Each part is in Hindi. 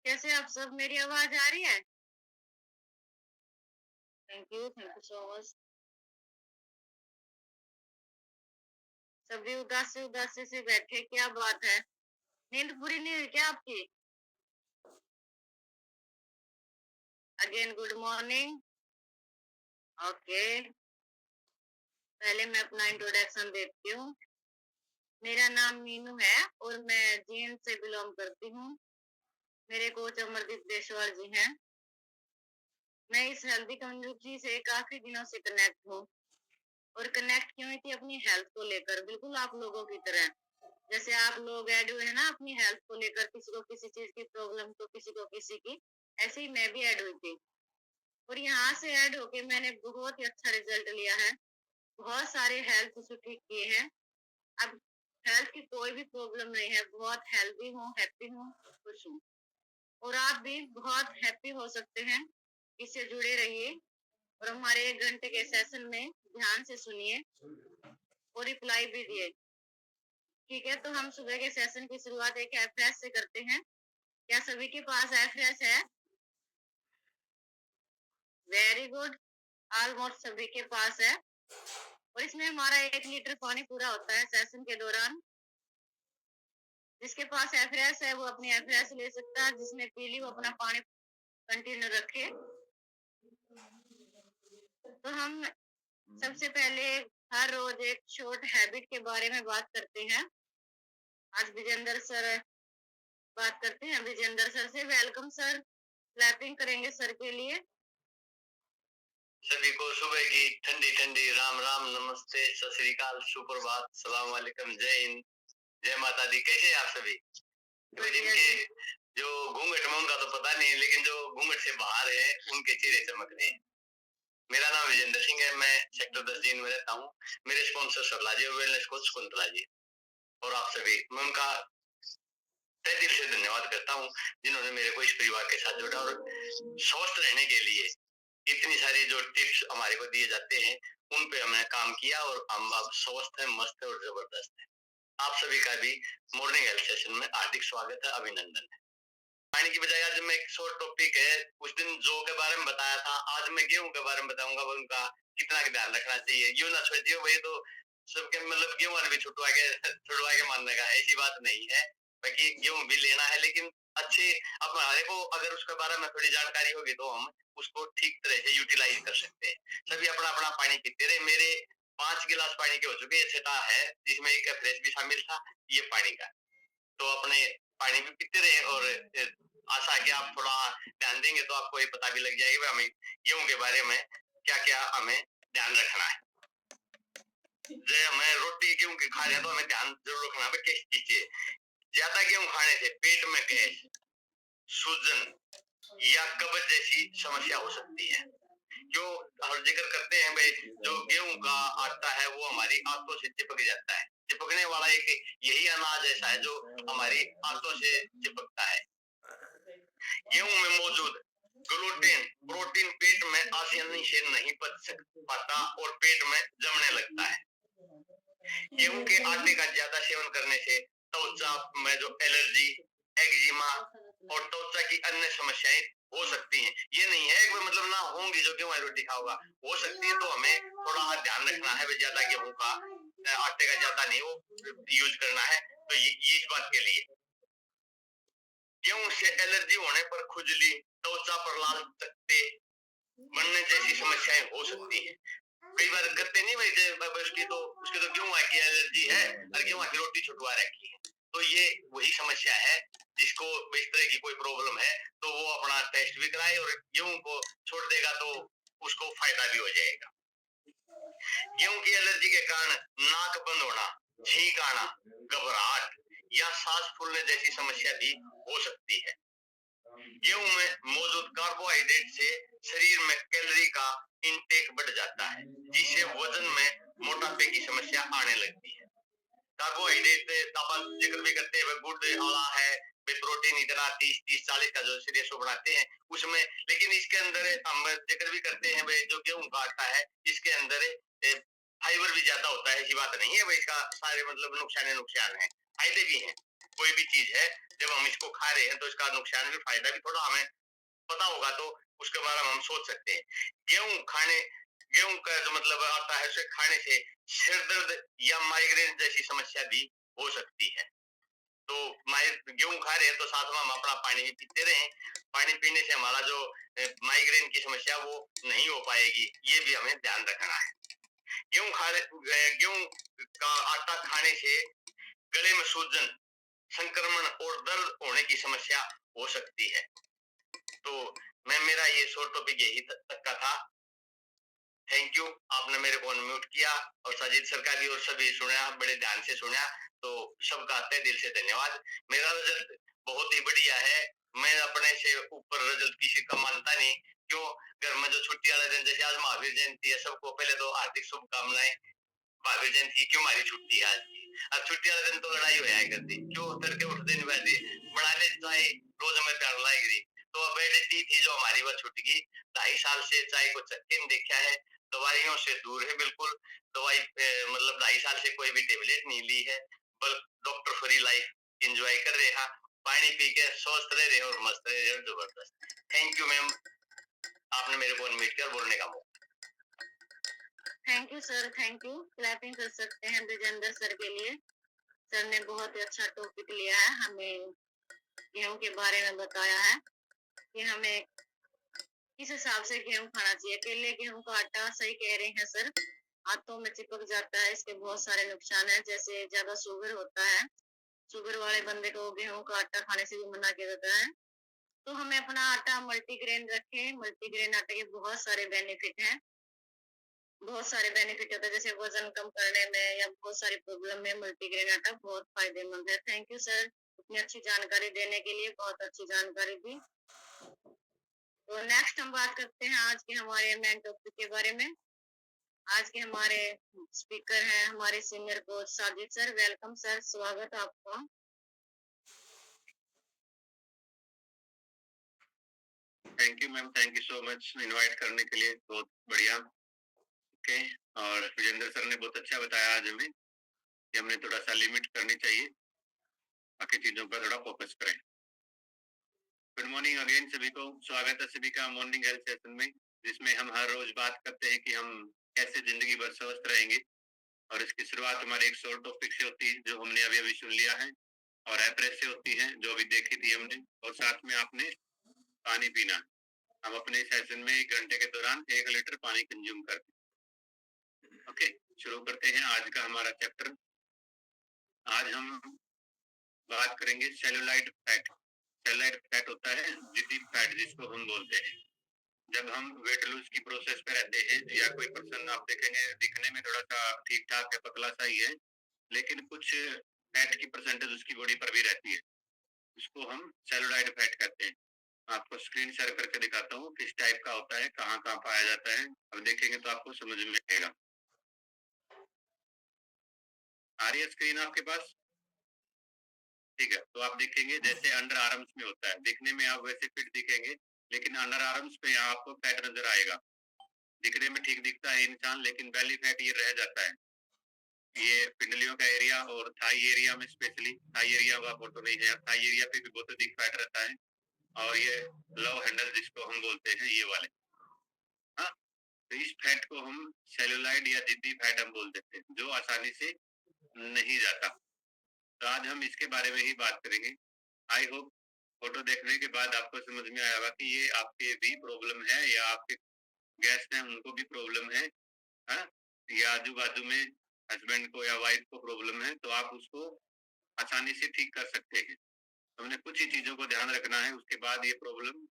कैसे आप सब? मेरी आवाज आ रही है? Thank you so much. सभी उदासी उदासी से बैठे, क्या बात है? नींद पूरी नहीं हुई क्या आपकी? Again good morning. ओके, पहले मैं अपना इंट्रोडक्शन देती हूँ। मेरा नाम मीनू है और मैं जींद से बिलोंग करती हूँ। मेरे कोच अमरदीप देशवाल जी हैं। मैं इस हेल्दी कम्युनिटी से काफी दिनों से कनेक्ट हूँ और कनेक्ट क्यों हुई थी? अपनी हेल्थ को लेकर, बिल्कुल आप लोगों की तरह। जैसे आप लोग ऐड हुए हैं ना अपनी हेल्थ को लेकर, किसी को किसी चीज की प्रॉब्लम तो किसी को किसी की, ऐसे ही मैं भी ऐड हुई थी। और यहाँ से ऐड होके मैंने बहुत ही अच्छा रिजल्ट लिया है। बहुत सारे हेल्थ इशू ठीक किए हैं। अब हेल्थ की कोई भी प्रॉब्लम नहीं है, बहुत हेल्दी हूँ, हैप्पी हूँ, खुश हूँ। और आप भी बहुत हैप्पी हो सकते हैं। इससे जुड़े रहिए और हमारे 1 घंटे के सेशन में ध्यान से सुनिए और रिप्लाई भी दिए। ठीक है, तो हम सुबह के सेशन की शुरुआत एक एफरेश से करते हैं। क्या सभी के पास एफरेश है? वेरी गुड, ऑलमोस्ट सभी के पास है। और इसमें हमारा 1 लीटर पानी पूरा होता है सेशन के दौरान। जिसके पास एफरेश है वो अपनी एफरेश ले सकता है, जिसने पी ली वो अपना पानी कंटिन्यू रखे। तो हम सबसे पहले हर रोज एक शॉर्ट हैबिट के बारे में बात करते हैं। आज विजेंद्र सर बात करते हैं। विजेंद्र सर से वेलकम सर, क्लैपिंग करेंगे सर के लिए। सभी को सुबह की ठंडी ठंडी राम राम, नमस्ते, सत श्री अकाल, सुप्रभात, सलाम वालेकुम, जय हिंद, जय माता दी। कैसे हैं आप सभी? तो जिनके जो घूंघट में उनका तो पता नहीं है, लेकिन जो घूंघट से बाहर है उनके चेहरे चमक रहे हैं। मेरा नाम विजेंद्र सिंह है, मैं सेक्टर 10 जींद में रहता हूँ। मेरे स्पॉन्सर सरला जी और वेलनेस कोच कुंतला जी और आप सभी, मैं उनका तहे दिल से धन्यवाद करता हूँ जिन्होंने मेरे को इस परिवार के साथ जोड़ा और स्वस्थ रहने के लिए इतनी सारी जो टिप्स हमारे को दिए जाते हैं उन पे हमने काम किया और हम अब स्वस्थ है, मस्त है और जबरदस्त है। आप सभी का भी मॉर्निंग हेल्थ सेशन में हार्दिक स्वागत है, अभिनंदन है। पानी की बजाय आज मैं एक शॉर्ट टॉपिक है, उस दिन जौ के बारे में बताया था, आज मैं गेहूं के बारे में बताऊंगा। उनका कितना ध्यान रखना चाहिए, यूं ना सोचिए वही तो सबके मतलब गेहूं वाले भी छुटवा के मानने का ऐसी बात नहीं है। बाकी गेहूं भी लेना है, लेकिन अच्छे अब हमारे को अगर उसके बारे में थोड़ी जानकारी होगी तो हम उसको ठीक तरह से यूटिलाइज कर सकते हैं। सभी अपना अपना पानी पीते रहे। मेरे 5 गिलास पानी के हो चुके, छठा है जिसमें एक फ्रेश भी शामिल था, ये पानी का। तो अपने पानी भी पीते रहे और आशा है कि आप थोड़ा ध्यान देंगे तो आपको ये पता भी लग जाएगा हमें गेहूं के बारे में क्या क्या हमें ध्यान रखना है। जैसे हमें रोटी गेहूं की खा रहे हैं तो हमें ध्यान जरूर रखना है किस चीज से। ज्यादा गेहूं खाने से पेट में गैस, सूजन या कब्ज जैसी समस्या हो सकती है। जो हर जिक्र करते हैं भाई, जो गेहूं का आटा है वो हमारी आंतों से चिपक जाता है। चिपकने वाला एक यही अनाज ऐसा है जो हमारी आंतों से चिपकता है। गेहूं में मौजूद ग्लूटेन प्रोटीन पेट में आसानी से नहीं पच पाता और पेट में जमने लगता है। गेहूं के आटे का ज्यादा सेवन करने से त्वचा में जो एलर्जी, एक्जिमा और त्वचा की अन्य समस्याएं हो सकती हैं। ये नहीं है कि मतलब ना होंगी जो गेहूं रोटी खाओगा, हो सकती है। तो हमें थोड़ा ध्यान रखना है, ज्यादा गेहूं का आटे का ज्यादा नहीं वो यूज करना है। तो ये इस बात के लिए गेहूं से एलर्जी होने पर खुजली, त्वचा पर लाल चकत्ते बनने जैसी समस्याएं हो सकती है। कई बार करते नहीं भाई उसकी तो गेहूं की एलर्जी है और गेहूं की रोटी छुटवा रखी है। तो ये वही समस्या है जिसको इस तरह की कोई प्रॉब्लम है तो वो अपना टेस्ट भी कराए और गेहूं को छोड़ देगा तो उसको फायदा भी हो जाएगा। गेहूं की एलर्जी के कारण नाक बंद होना, छींक आना, घबराहट या सांस फूलने जैसी समस्या भी हो सकती है। गेहूं में मौजूद कार्बोहाइड्रेट से शरीर में कैलोरी का इनटेक बढ़ जाता है, जिससे वजन में मोटापे की समस्या आने लगती है। कार्बोहाइड्रेट अपन जिक्र भी करते हैं, गुड़ आला है, प्रोटीन इतना 30-30-40 का जो रेशो बनाते हैं उसमें, लेकिन इसके अंदर हम जिक्र भी करते हैं भाई जो गेहूं का आटा है इसके अंदर फाइबर भी ज्यादा होता है। ऐसी बात नहीं है भाई, इसका सारे मतलब नुकसान है, फायदे भी हैं। कोई भी चीज है, जब हम इसको खा रहे हैं तो इसका नुकसान भी फायदा भी थोड़ा हमें पता होगा, तो उसके बारे में हम सोच सकते हैं। गेहूं का जो मतलब आता है, उसे खाने से सिर दर्द या माइग्रेन जैसी समस्या भी हो सकती है। तो गेहूं खा रहे हैं तो साथ में हम अपना पानी भी पीते रहें। पानी पीने से हमारा जो माइग्रेन की समस्या वो नहीं हो पाएगी, ये भी हमें ध्यान रखना है। गेहूं का आटा खाने से गले में सूजन, संक्रमण और दर्द होने की समस्या हो सकती है। तो मेरा ये शॉर्ट टॉपिक यही तक का था। थैंक यू, आपने मेरे को अनम्यूट किया और साजिद सर का भी और सभी सुना, बड़े ध्यान से सुना, तो सबका तहे दिल से धन्यवाद। मेरा रिजल्ट बहुत ही बढ़िया है। मैं अपने से ऊपर रिजल्ट किसी का मानता नहीं। क्यों? घर में जो छुट्टी वाले दिन, जैसे आज महावीर जयंती है, सबको पहले तो हार्दिक शुभकामनाएं। महावीर जयंती क्यों हमारी छुट्टी है आज की? अब छुट्टी वाले दिन तो लड़ाई हो जाया करती, क्यों तड़के उठते नहीं वैसे बना ले चाय, रोज हमें प्यार लाएगी। तो अब बेटी थी जो हमारी वह छुट गई। 2.5 साल से चाय को चक्के में देखा है, दवाइयों से दूर है बिल्कुल। दवाई मतलब 2.5 साल से कोई भी टेबलेट नहीं ली है, बल डॉक्टर फ्री लाइफ एंजॉय कर रहे हैं। पानी पी के स्वस्थ रह रहे और मस्त रह रहे। जबरदस्त। थैंक यू मैम, आपने मेरे को अनम्यूट कर बोलने का मौका। Thank you sir, thank you. Clapping कर सकते हैं विजेंद्र सर के लिए। सर ने बहुत ही अच्छा टॉपिक लिया है, हमें गेहूं के बारे में बताया है कि हमें किस हिसाब से गेहूं खाना चाहिए। अकेले गेहूं का आटा, सही कह रहे हैं सर, हाथों में चिपक जाता है, इसके बहुत सारे नुकसान है। जैसे ज्यादा शुगर होता है, शुगर वाले बंदे को गेहूं का आटा खाने से भी मना किया जाता है। तो हमें अपना आटा मल्टीग्रेन रखें। मल्टीग्रेन आटे के बहुत सारे बेनिफिट हैं, बहुत सारे बेनिफिट होते हैं, जैसे वजन कम करने में या बहुत सारी प्रॉब्लम में मल्टीग्रेन आटा बहुत फायदेमंद है। थैंक यू सर, इतनी अच्छी जानकारी देने के लिए, बहुत अच्छी जानकारी दी। तो नेक्स्ट हम बात करते हैं आज के हमारे मेन टॉपिक के बारे में। आज के हमारे स्पीकर हैं हमारे senior coach Sajid sir. Welcome sir, स्वागत है आपका। Thank you ma'am, thank you so much invite करने के लिए, बहुत बढ़िया। ओके, और विजेंद्र सर ने बहुत अच्छा बताया आज हमें कि हमने थोड़ा सा लिमिट करनी चाहिए, बाकी चीजों पर थोड़ा फोकस करें। गुड मॉर्निंग अगेन सभी को, स्वागत है सभी का मॉर्निंग हेल्थ सेशन में, जिसमें हम हर रोज बात करते हैं कि हम कैसे जिंदगी भर स्वस्थ रहेंगे। और इसकी शुरुआत हमारे एक शॉर्ट टॉपिक से होती है जो हमने अभी अभी सुन लिया है, और एप्रेस से होती है जो अभी देखी थी हमने, और साथ में आपने पानी पीना। हम अपने सेशन में 1 घंटे के दौरान 1 लीटर पानी कंज्यूम करते हैं। ओके, शुरू करते हैं आज का हमारा चैप्टर। आज हम बात करेंगे सेलुलाइट फैट। सेलुलाइट फैट होता है जिद्दी फैट, जिसको हम बोलते हैं जब हम वेट लूज की प्रोसेस पे रहते हैं, या कोई पर्सन आप देखेंगे दिखने में थोड़ा सा ठीक ठाक है, पतला सा ही है, लेकिन कुछ फैट की परसेंटेज उसकी बॉडी पर भी रहती है, उसको हम सेलुलाइट फैट कहते हैं। आपको स्क्रीन शेयर करके दिखाता हूँ किस टाइप का होता है, कहाँ कहाँ पाया जाता है। अब देखेंगे तो आपको समझ में आएगा। आ रही है स्क्रीन आपके पास? ठीक है, तो आप देखेंगे जैसे अंडर आर्म्स में होता है, दिखने में आप वैसे फिट दिखेंगे, लेकिन अंडर आर्म्स पे यहाँ आपको फैट नजर आएगा। दिखने में ठीक दिखता है इंसान, लेकिन बेली फैट ये रह जाता है। ये पिंडलियों का एरिया और थाई एरिया में, स्पेशली थाई एरिया का फोटो नहीं है, थाई एरिया पे भी बहुत अधिक फैट रहता है। और ये लव हैंडल जिसको हम बोलते हैं, ये वाले, हाँ, तो इस फैट को हम सेलुलाइड या जिद्दी फैट हम बोल देते हैं, जो आसानी से नहीं जाता। तो आज हम इसके बारे में ही बात करेंगे। आई होप फोटो देखने के बाद आपको समझ में आएगा कि ये आपके भी प्रॉब्लम है, या आपके गेस्ट हैं उनको भी प्रॉब्लम है, हाँ? या आजू बाजू में हस्बैंड को या वाइफ को प्रॉब्लम है, तो आप उसको आसानी से ठीक कर सकते हैं। हमने कुछ ही चीजों को ध्यान रखना है, उसके बाद ये प्रॉब्लम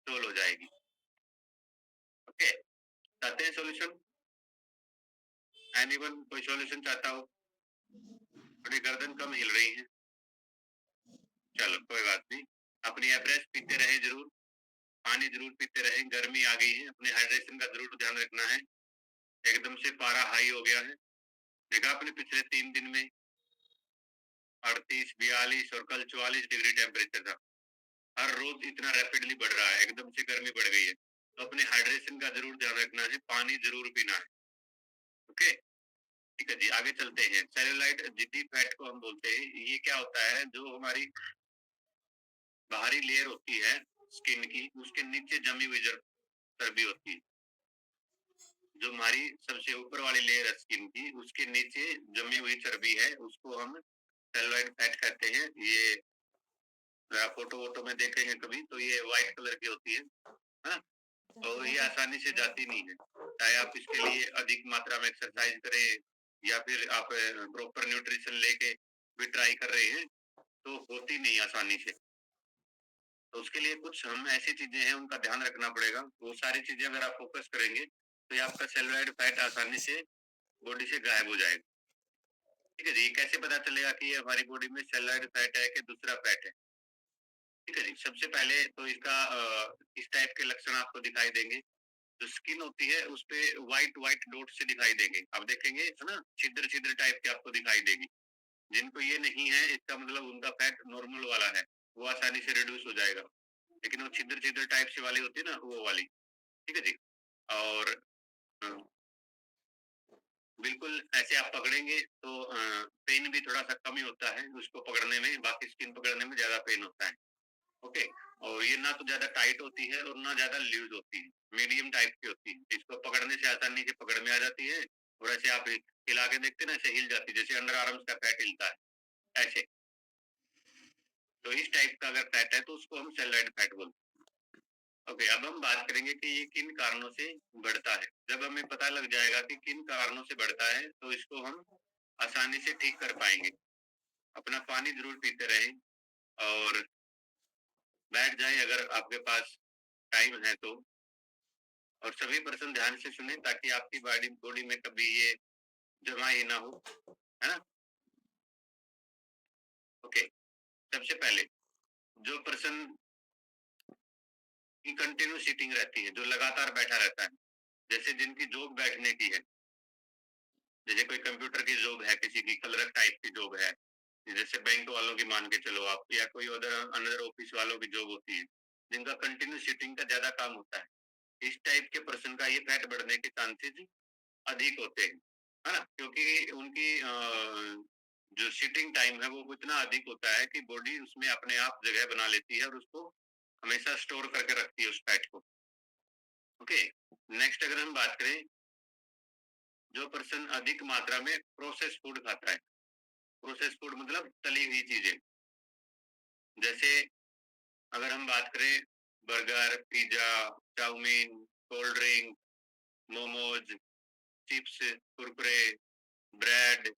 सोल्व हो जाएगी। ओके, चाहते हैं सॉल्यूशन? एनीवन कोई सॉल्यूशन चाहता हो? थोड़ी गर्दन कम हिल रही है, चलो कोई बात नहीं। अपनी एप्रेस पीते रहे जरूर, पानी जरूर पीते रहे, गर्मी आ गई है, अपने हाइड्रेशन का जरूर ध्यान रखना है। एकदम से पारा हाई हो गया है, देखा आपने पिछले 3 दिन में 38, 42 और कल 44 डिग्री टेम्परेचर था। हर रोज इतना रैपिडली बढ़ रहा है, एकदम से गर्मी बढ़ गई है। तो अपने हाइड्रेशन का जरूर ध्यान रखना है, पानी जरूर पीना है। ओके, ठीक है जी, आगे चलते हैं। सेलुलाइट जिद्दी फैट को हम बोलते हैं। ये क्या होता है, जो हमारी बाहरी लेयर होती है स्किन की, उसके नीचे जमी हुई चर्बी होती है। जो हमारी सबसे ऊपर वाली लेयर है स्किन की, उसके नीचे जमी हुई चर्बी है, उसको हम सेलुलाइट फैट कहते हैं। ये आप फोटो वोटो में देखेंगे कभी तो ये व्हाइट कलर की होती है ना, और ये आसानी से जाती नहीं है। चाहे आप इसके लिए अधिक मात्रा में एक्सरसाइज करें या फिर आप प्रॉपर न्यूट्रिशन लेके भी ट्राई कर रहे हैं, तो होती नहीं आसानी से। तो उसके लिए कुछ हम ऐसी चीजें हैं उनका ध्यान रखना पड़ेगा। वो सारी चीजें अगर आप फोकस करेंगे तो ये आपका सेलुलाइट फैट आसानी से बॉडी से गायब हो जाएगा। ठीक है जी, कैसे पता चलेगा कि ये हमारी बॉडी में सेलुलाइट फैट है कि दूसरा फैट है? ठीक है जी, सबसे पहले तो इसका इस टाइप के लक्षण आपको दिखाई देंगे। जो स्किन होती है उस पे व्हाइट व्हाइट डॉट से दिखाई देंगे, आप देखेंगे है ना, छिद्र छिद्र टाइप के आपको दिखाई देगी। जिनको ये नहीं है इसका मतलब उनका फैट नॉर्मल वाला है, वो आसानी से रिड्यूस हो जाएगा। लेकिन वो छिद्र छिद्र टाइप से वाली होती है ना, वो वाली। ठीक है जी। और बिल्कुल ऐसे आप पकड़ेंगे तो पेन भी थोड़ा सा कम ही होता है उसको पकड़ने में, बाकी स्किन पकड़ने में ज्यादा पेन होता है। ओके। और ये ना तो ज्यादा टाइट होती है और ना ज्यादा लूज होती है, मीडियम टाइप की होती है। इसको पकड़ने से आसानी से पकड़ में आ जाती है, और ऐसे आप हिला के देखते हैं ना, ऐसे हिल जाती है जैसे अंडर आर्म्स का फैट हिलता है ऐसे। तो इस टाइप का अगर फैट है तो उसको हम सेलुलाइट फैट बोलते हैं। ओके, अब हम बात करेंगे कि ये किन कारणों से बढ़ता है। जब हमें पता लग जाएगा कि किन कारणों से बढ़ता है तो इसको हम आसानी से ठीक कर पाएंगे। अपना पानी जरूर पीते रहें और बैठ जाएं अगर आपके पास टाइम है तो। और सभी पर्सन ध्यान से सुने ताकि आपकी बॉडी बॉडी में कभी ये जमा ही ना हो, है ना। ओके, सबसे पहले जो पर्सन की कंटिन्यू सीटिंग रहती है, जो लगातार बैठा रहता है, जैसे जिनकी जॉब बैठने की है, जैसे कोई कंप्यूटर की जॉब है, किसी की क्लर्क टाइप की जॉब है, जैसे बैंक वालों की मान के चलो आप, या कोई अदर अनदर ऑफिस वालों की जॉब होती है, जिनका कंटिन्यू सीटिंग का ज्यादा काम होता है, इस टाइप के पर्सन का ये फैट बढ़ने के चांसेस अधिक होते हैं, है ना। क्योंकि उनकी जो सीटिंग टाइम है वो इतना अधिक होता है कि बॉडी उसमें अपने आप जगह बना लेती है और उसको हमेशा स्टोर करके रखती है उस फैट को। ओके, नेक्स्ट अगर हम बात करें, जो पर्सन अधिक मात्रा में प्रोसेस फूड खाता है, प्रोसेस फूड मतलब तली हुई चीजें, जैसे अगर हम बात करें burger, pizza, chowmein, cold drink, momos, chips, Kurkure, bread,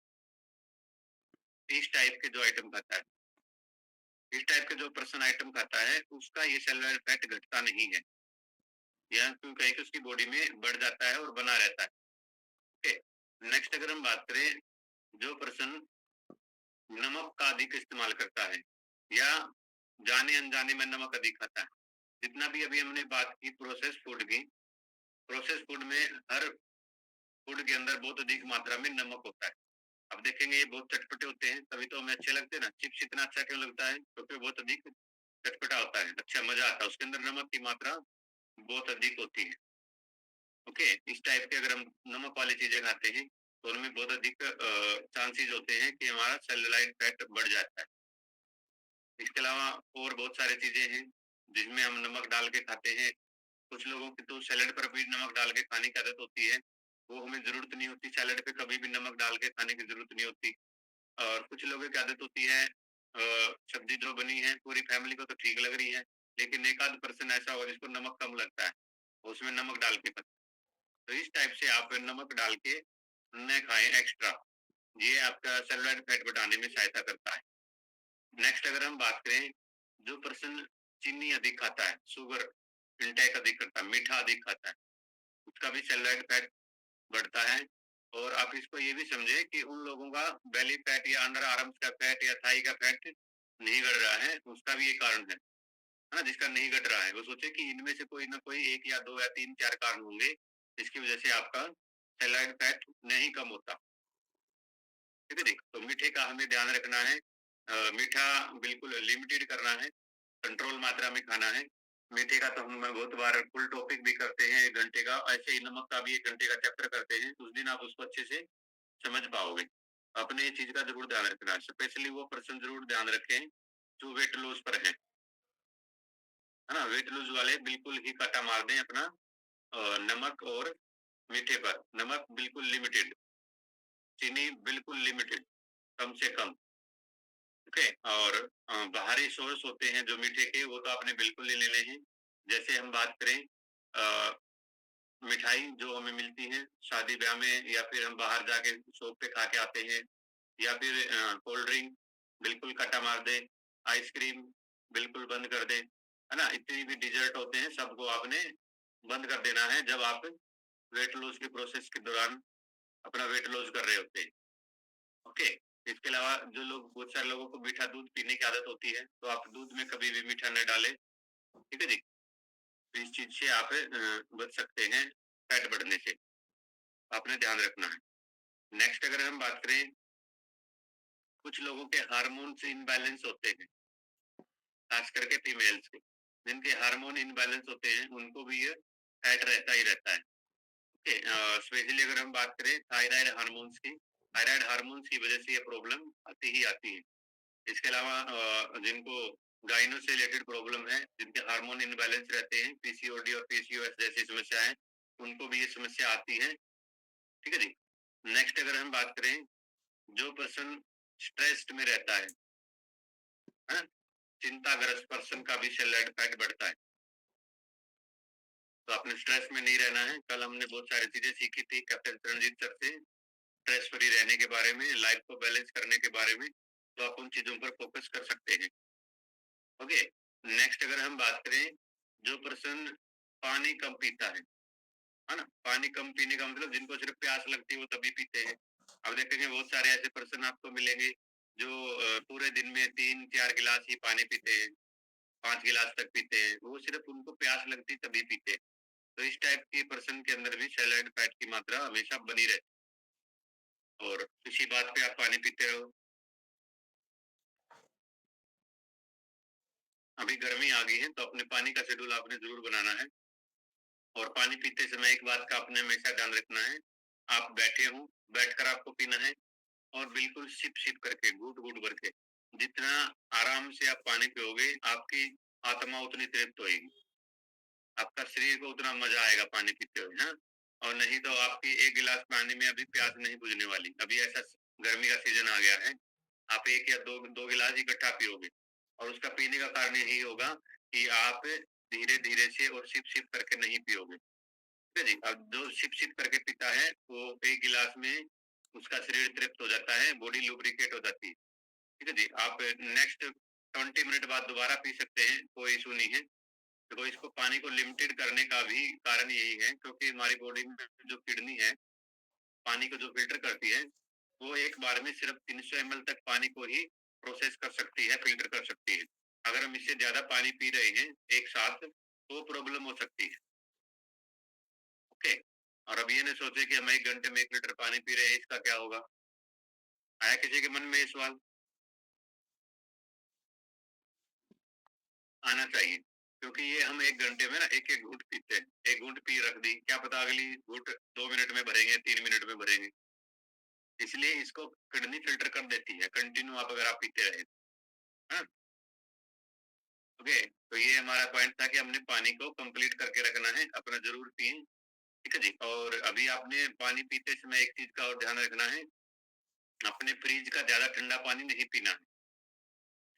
इस टाइप के जो आइटम खाता है, इस टाइप के जो पर्सन आइटम खाता है उसका ये सेलुलर फैट घटता नहीं है, या क्यों कहीं कि उसकी बॉडी में बढ़ जाता है और बना रहता है। ओके, नेक्स्ट अगर हम बात करें, जो पर्सन नमक का अधिक इस्तेमाल करता है या जाने अनजाने में नमक अधिक खाता है, जितना भी अभी हमने बात की प्रोसेस फूड की, प्रोसेस फूड में हर फूड के अंदर बहुत अधिक मात्रा में नमक होता है। अब देखेंगे ये बहुत चटपटे होते हैं, तभी तो हमें अच्छे लगते हैं ना। चिप्स इतना अच्छा क्यों लगता है? क्योंकि बहुत अधिक चटपटा होता है, अच्छा मजा आता है, उसके अंदर नमक की मात्रा बहुत अधिक होती है। ओके, इस टाइप के अगर हम नमक वाली चीजें खाते हैं तो उनमें बहुत अधिक चांसेस होते हैं कि हमारा सेलुलाइट फैट बढ़ जाता है। इसके अलावा और बहुत सारी चीजें हैं जिसमें हम नमक डाल के खाते हैं। कुछ लोगों की तो सैलेड पर भी नमक डाल के खाने की आदत होती है, वो हमें जरूरत नहीं होती, सैलेड पे कभी भी नमक डाल के खाने की जरूरत नहीं होती। और कुछ लोगों की आदत होती है, सब्जी जो बनी है पूरी फैमिली को तो ठीक लग रही है, लेकिन एक आध पर्सन ऐसा हो जिसको नमक कम लगता है, उसमें नमक डाल के खाते हैं। तो इस टाइप से आप नमक डाल के न खाएं एक्स्ट्रा, ये आपका सेलुलाइट फैट बढ़ाने में सहायता करता है। नेक्स्ट अगर हम बात करें, जो पर्सन चीनी अधिक खाता है, शुगर इंटेक अधिक करता है, मीठा अधिक खाता है, उसका भी सेलुलाइट फैट बढ़ता है। और आप इसको ये भी समझे कि उन लोगों का बेली फैट या अंडर आर्म्स का फैट या थाई का फैट नहीं घट रहा है, उसका भी ये कारण है ना, जिसका नहीं घट रहा है वो सोचे कि इनमें से कोई ना कोई एक या दो या तीन चार कारण होंगे जिसकी वजह से आपका सेलुलाइट फैट नहीं कम होता। ठीक है जी, तो मीठे का हमें ध्यान रखना है, मीठा बिल्कुल लिमिटेड करना है, कंट्रोल मात्रा में खाना है। मीठे का तो हम बहुत बार फुल टॉपिक भी करते हैं 1 घंटे का, ऐसे ही नमक का भी 1 घंटे का चैप्टर करते हैं, उस दिन आप उसको अच्छे से समझ पाओगे। अपने ये चीज का जरूर ध्यान रखना, स्पेशली वो पर्सन जरूर ध्यान रखें जो वेट लॉस पर है ना। वेट लॉस वाले बिल्कुल ही काटा मार दें अपना नमक और मीठे पर। नमक बिल्कुल लिमिटेड, चीनी बिल्कुल लिमिटेड, कम से कम। ओके। और बाहरी सोर्स होते हैं जो मीठे के, वो तो आपने बिल्कुल नहीं लेने हैं। जैसे हम बात करें मिठाई जो हमें मिलती है शादी ब्याह में, या फिर हम बाहर जाके शॉप पे खा के आते हैं, या फिर कोल्ड ड्रिंक बिल्कुल कटा मार दे, आइसक्रीम बिल्कुल बंद कर दे, है ना। इतनी भी डिजर्ट होते हैं सबको आपने बंद कर देना है जब आप वेट लॉस की प्रोसेस के दौरान अपना वेट लॉस कर रहे होते हैं। ओके। इसके अलावा जो लोग, बहुत सारे लोगों को मीठा दूध पीने की आदत होती है, तो आप दूध में कभी भी मीठा न डालें, ठीक है जी। तो इस चीज से आप बच सकते हैं फैट बढ़ने से, आपने ध्यान रखना है। नेक्स्ट अगर हम बात करें, कुछ लोगों के हार्मोन्स इनबैलेंस होते हैं, खास करके फीमेल्स के, जिनके हार्मोन इनबैलेंस होते हैं उनको भी ये फैट रहता ही रहता है। ओके। स्पेशली अगर हम बात करें थायराइड हार्मोन्स की, थायराइड हार्मोन्स की वजह से ये प्रॉब्लम आती ही आती है। इसके अलावा जिनको गाइनो से रिलेटेड प्रॉब्लम है, जिनके हार्मोन इनबैलेंस रहते हैं, पीसीओडी और पीसीओएस जैसी समस्याएं, उनको भी ये समस्या आती है, ठीक है जी। नेक्स्ट अगर हम बात करें, जो पर्सन स्ट्रेस्ड में रहता है, चिंताग्रस्त पर्सन का भी सेल फैट बढ़ता है। तो आपने स्ट्रेस में नहीं रहना है। कल हमने बहुत सारी चीजें सीखी थी कैप्टन तरनजीत सर से, स्ट्रेस फ्री रहने के बारे में, लाइफ को बैलेंस करने के बारे में, तो आप उन चीजों पर फोकस कर सकते हैं। ओके। नेक्स्ट अगर हम बात करें, जो पर्सन पानी कम पीता है ना। पानी कम पीने का मतलब जिनको सिर्फ प्यास लगती है वो तभी पीते हैं। अब देखेंगे बहुत सारे ऐसे पर्सन आपको मिलेंगे जो पूरे दिन में 3-4 गिलास ही पानी पीते हैं, 5 गिलास तक पीते हैं, वो सिर्फ उनको प्यास लगती तभी पीते हैं। तो इस टाइप के पर्सन के अंदर भी सैलेड फैट की मात्रा हमेशा बनी रहती, और इसी बात पे आप पानी पीते रहो। अभी गर्मी आ गई है तो अपने पानी का शेड्यूल आपने जरूर बनाना है। और पानी पीते समय एक बात का आपने हमेशा ध्यान रखना है, आप बैठे हो, बैठकर आपको पीना है, और बिल्कुल सिप सिप करके, घूट घूट भर के। जितना आराम से आप पानी पियोगे, आपकी आत्मा उतनी तृप्त होगी, आपका शरीर को उतना मजा आएगा पानी पीते हुए, हाँ। और नहीं तो आपकी एक गिलास पानी में अभी प्यास नहीं बुझने वाली। अभी ऐसा गर्मी का सीजन आ गया है, आप एक या दो दो गिलास इकट्ठा पियोगे, और उसका पीने का कारण यही होगा कि आप धीरे धीरे से और सिप सिप करके नहीं पियोगे, ठीक है जी। अब जो सिप सिप करके पीता है वो एक गिलास में उसका शरीर तृप्त हो जाता है, बॉडी लुब्रिकेट हो जाती है, ठीक है जी। आप नेक्स्ट 20 मिनट बाद दोबारा पी सकते हैं, कोई इशू नहीं है। देखो, इसको पानी को लिमिटेड करने का भी कारण यही है क्योंकि हमारी बॉडी में जो किडनी है, पानी को जो फिल्टर करती है, वो एक बार में सिर्फ 300 ml तक पानी को ही प्रोसेस कर सकती है, फिल्टर कर सकती है। अगर हम इससे ज्यादा पानी पी रहे हैं एक साथ तो प्रॉब्लम हो सकती है। ओके। और अब ये नहीं सोचे कि हम 1 घंटे में 1 लीटर पानी पी रहे हैं, इसका क्या होगा। आया किसी के मन में ये सवाल? आना चाहिए, क्योंकि ये हम 1 घंटे में ना एक एक घूंट पीते हैं। एक घूंट पी रख दी, क्या पता अगली घूंट 2 मिनट में भरेंगे, 3 मिनट में भरेंगे। इसलिए इसको किडनी फिल्टर कर देती है कंटिन्यू आप अगर आप पीते रहे, हाँ। ओके। तो ये हमारा पॉइंट था कि हमने पानी को कंप्लीट करके रखना है, अपना जरूर पिए, ठीक है जी। और अभी आपने पानी पीते समय एक चीज का और ध्यान रखना है, अपने फ्रिज का ज्यादा ठंडा पानी नहीं पीना है,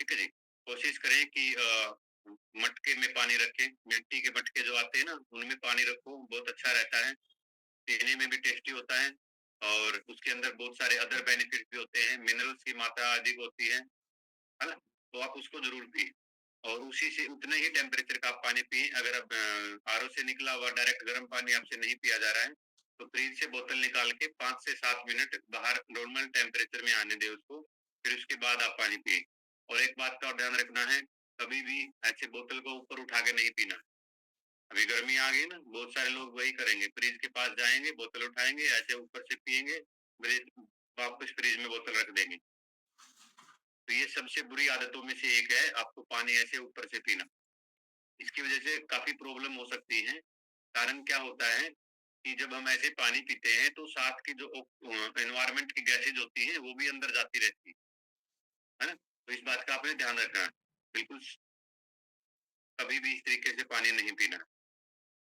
ठीक है जी। कोशिश करें कि मटके में पानी रखें, मिट्टी के मटके जो आते हैं ना उनमें पानी रखो, बहुत अच्छा रहता है, पीने में भी टेस्टी होता है, और उसके अंदर बहुत सारे अदर बेनिफिट भी होते हैं, मिनरल्स की मात्रा अधिक होती है ना। तो आप उसको जरूर पिए, और उसी से उतने ही टेम्परेचर का आप पानी पिए। अगर अब आरओ से निकला हुआ डायरेक्ट गर्म पानी आपसे नहीं पिया जा रहा है, तो फ्रिज से बोतल निकाल के 5 से 7 मिनट बाहर नॉर्मल टेम्परेचर में आने दे उसको, फिर उसके बाद आप पानी पिए। और एक बात का और ध्यान रखना है, कभी भी ऐसे बोतल को ऊपर उठा के नहीं पीना। अभी गर्मी आ गई ना, बहुत सारे लोग वही करेंगे, फ्रिज के पास जाएंगे, बोतल उठाएंगे, ऐसे ऊपर से पिएंगे, वापस फ्रिज में बोतल रख देंगे। तो ये सबसे बुरी आदतों में से एक है, आपको पानी ऐसे ऊपर से पीना। इसकी वजह से काफी प्रॉब्लम हो सकती है। कारण क्या होता है, कि जब हम ऐसे पानी पीते हैं तो साथ की जो एनवायरमेंट की गैसेज होती हैं वो भी अंदर जाती रहती है ना? तो इस बात का आपने ध्यान रखना है। बिल्कुल कभी भी इस तरीके से पानी नहीं पीना है,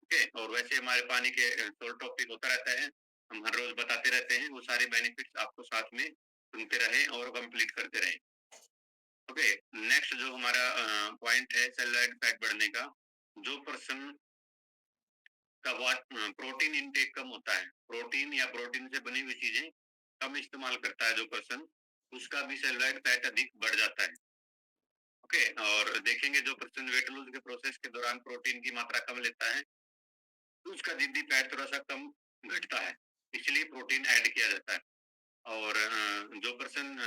ओके? और वैसे हमारे पानी के टॉपिक होता रहता है, हम हर रोज बताते रहते हैं, वो सारे बेनिफिट्स आपको साथ में सुनते रहें और कंप्लीट करते रहें। ओके, नेक्स्ट जो हमारा पॉइंट है सेलुलाइट फैट बढ़ने का, जो पर्सन का प्रोटीन इनटेक कम होता है, प्रोटीन या प्रोटीन से बनी हुई चीजें कम इस्तेमाल करता है जो पर्सन, उसका भी सेलुलाइट फैट अधिक बढ़ जाता है। ओके, और देखेंगे जो पर्सन वेट लूज के प्रोसेस के दौरान प्रोटीन की मात्रा कम लेता है तो उसका जिद्दी फैट थोड़ा सा कम घटता है, इसलिए प्रोटीन ऐड किया जाता है। और जो पर्सन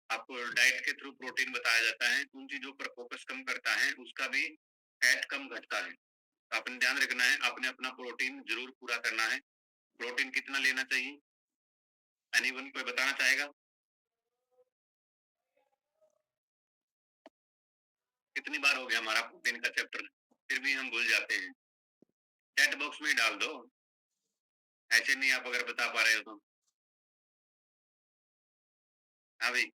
आपको डाइट के थ्रू प्रोटीन बताया जाता है उन चीजों पर फोकस कम करता है, उसका भी फैट कम घटता है। तो आपने ध्यान रखना है, आपने अपना प्रोटीन जरूर पूरा करना है। प्रोटीन कितना लेना चाहिए? एनीवन कोई बताना चाहेगा? कितनी बार हो गया हमारा प्रोटीन का चैप्टर, फिर भी हम भूल जाते हैं। चैट बॉक्स में डाल दो, ऐसे नहीं आप अगर बता पा रहे हो तो। हाँ भाई,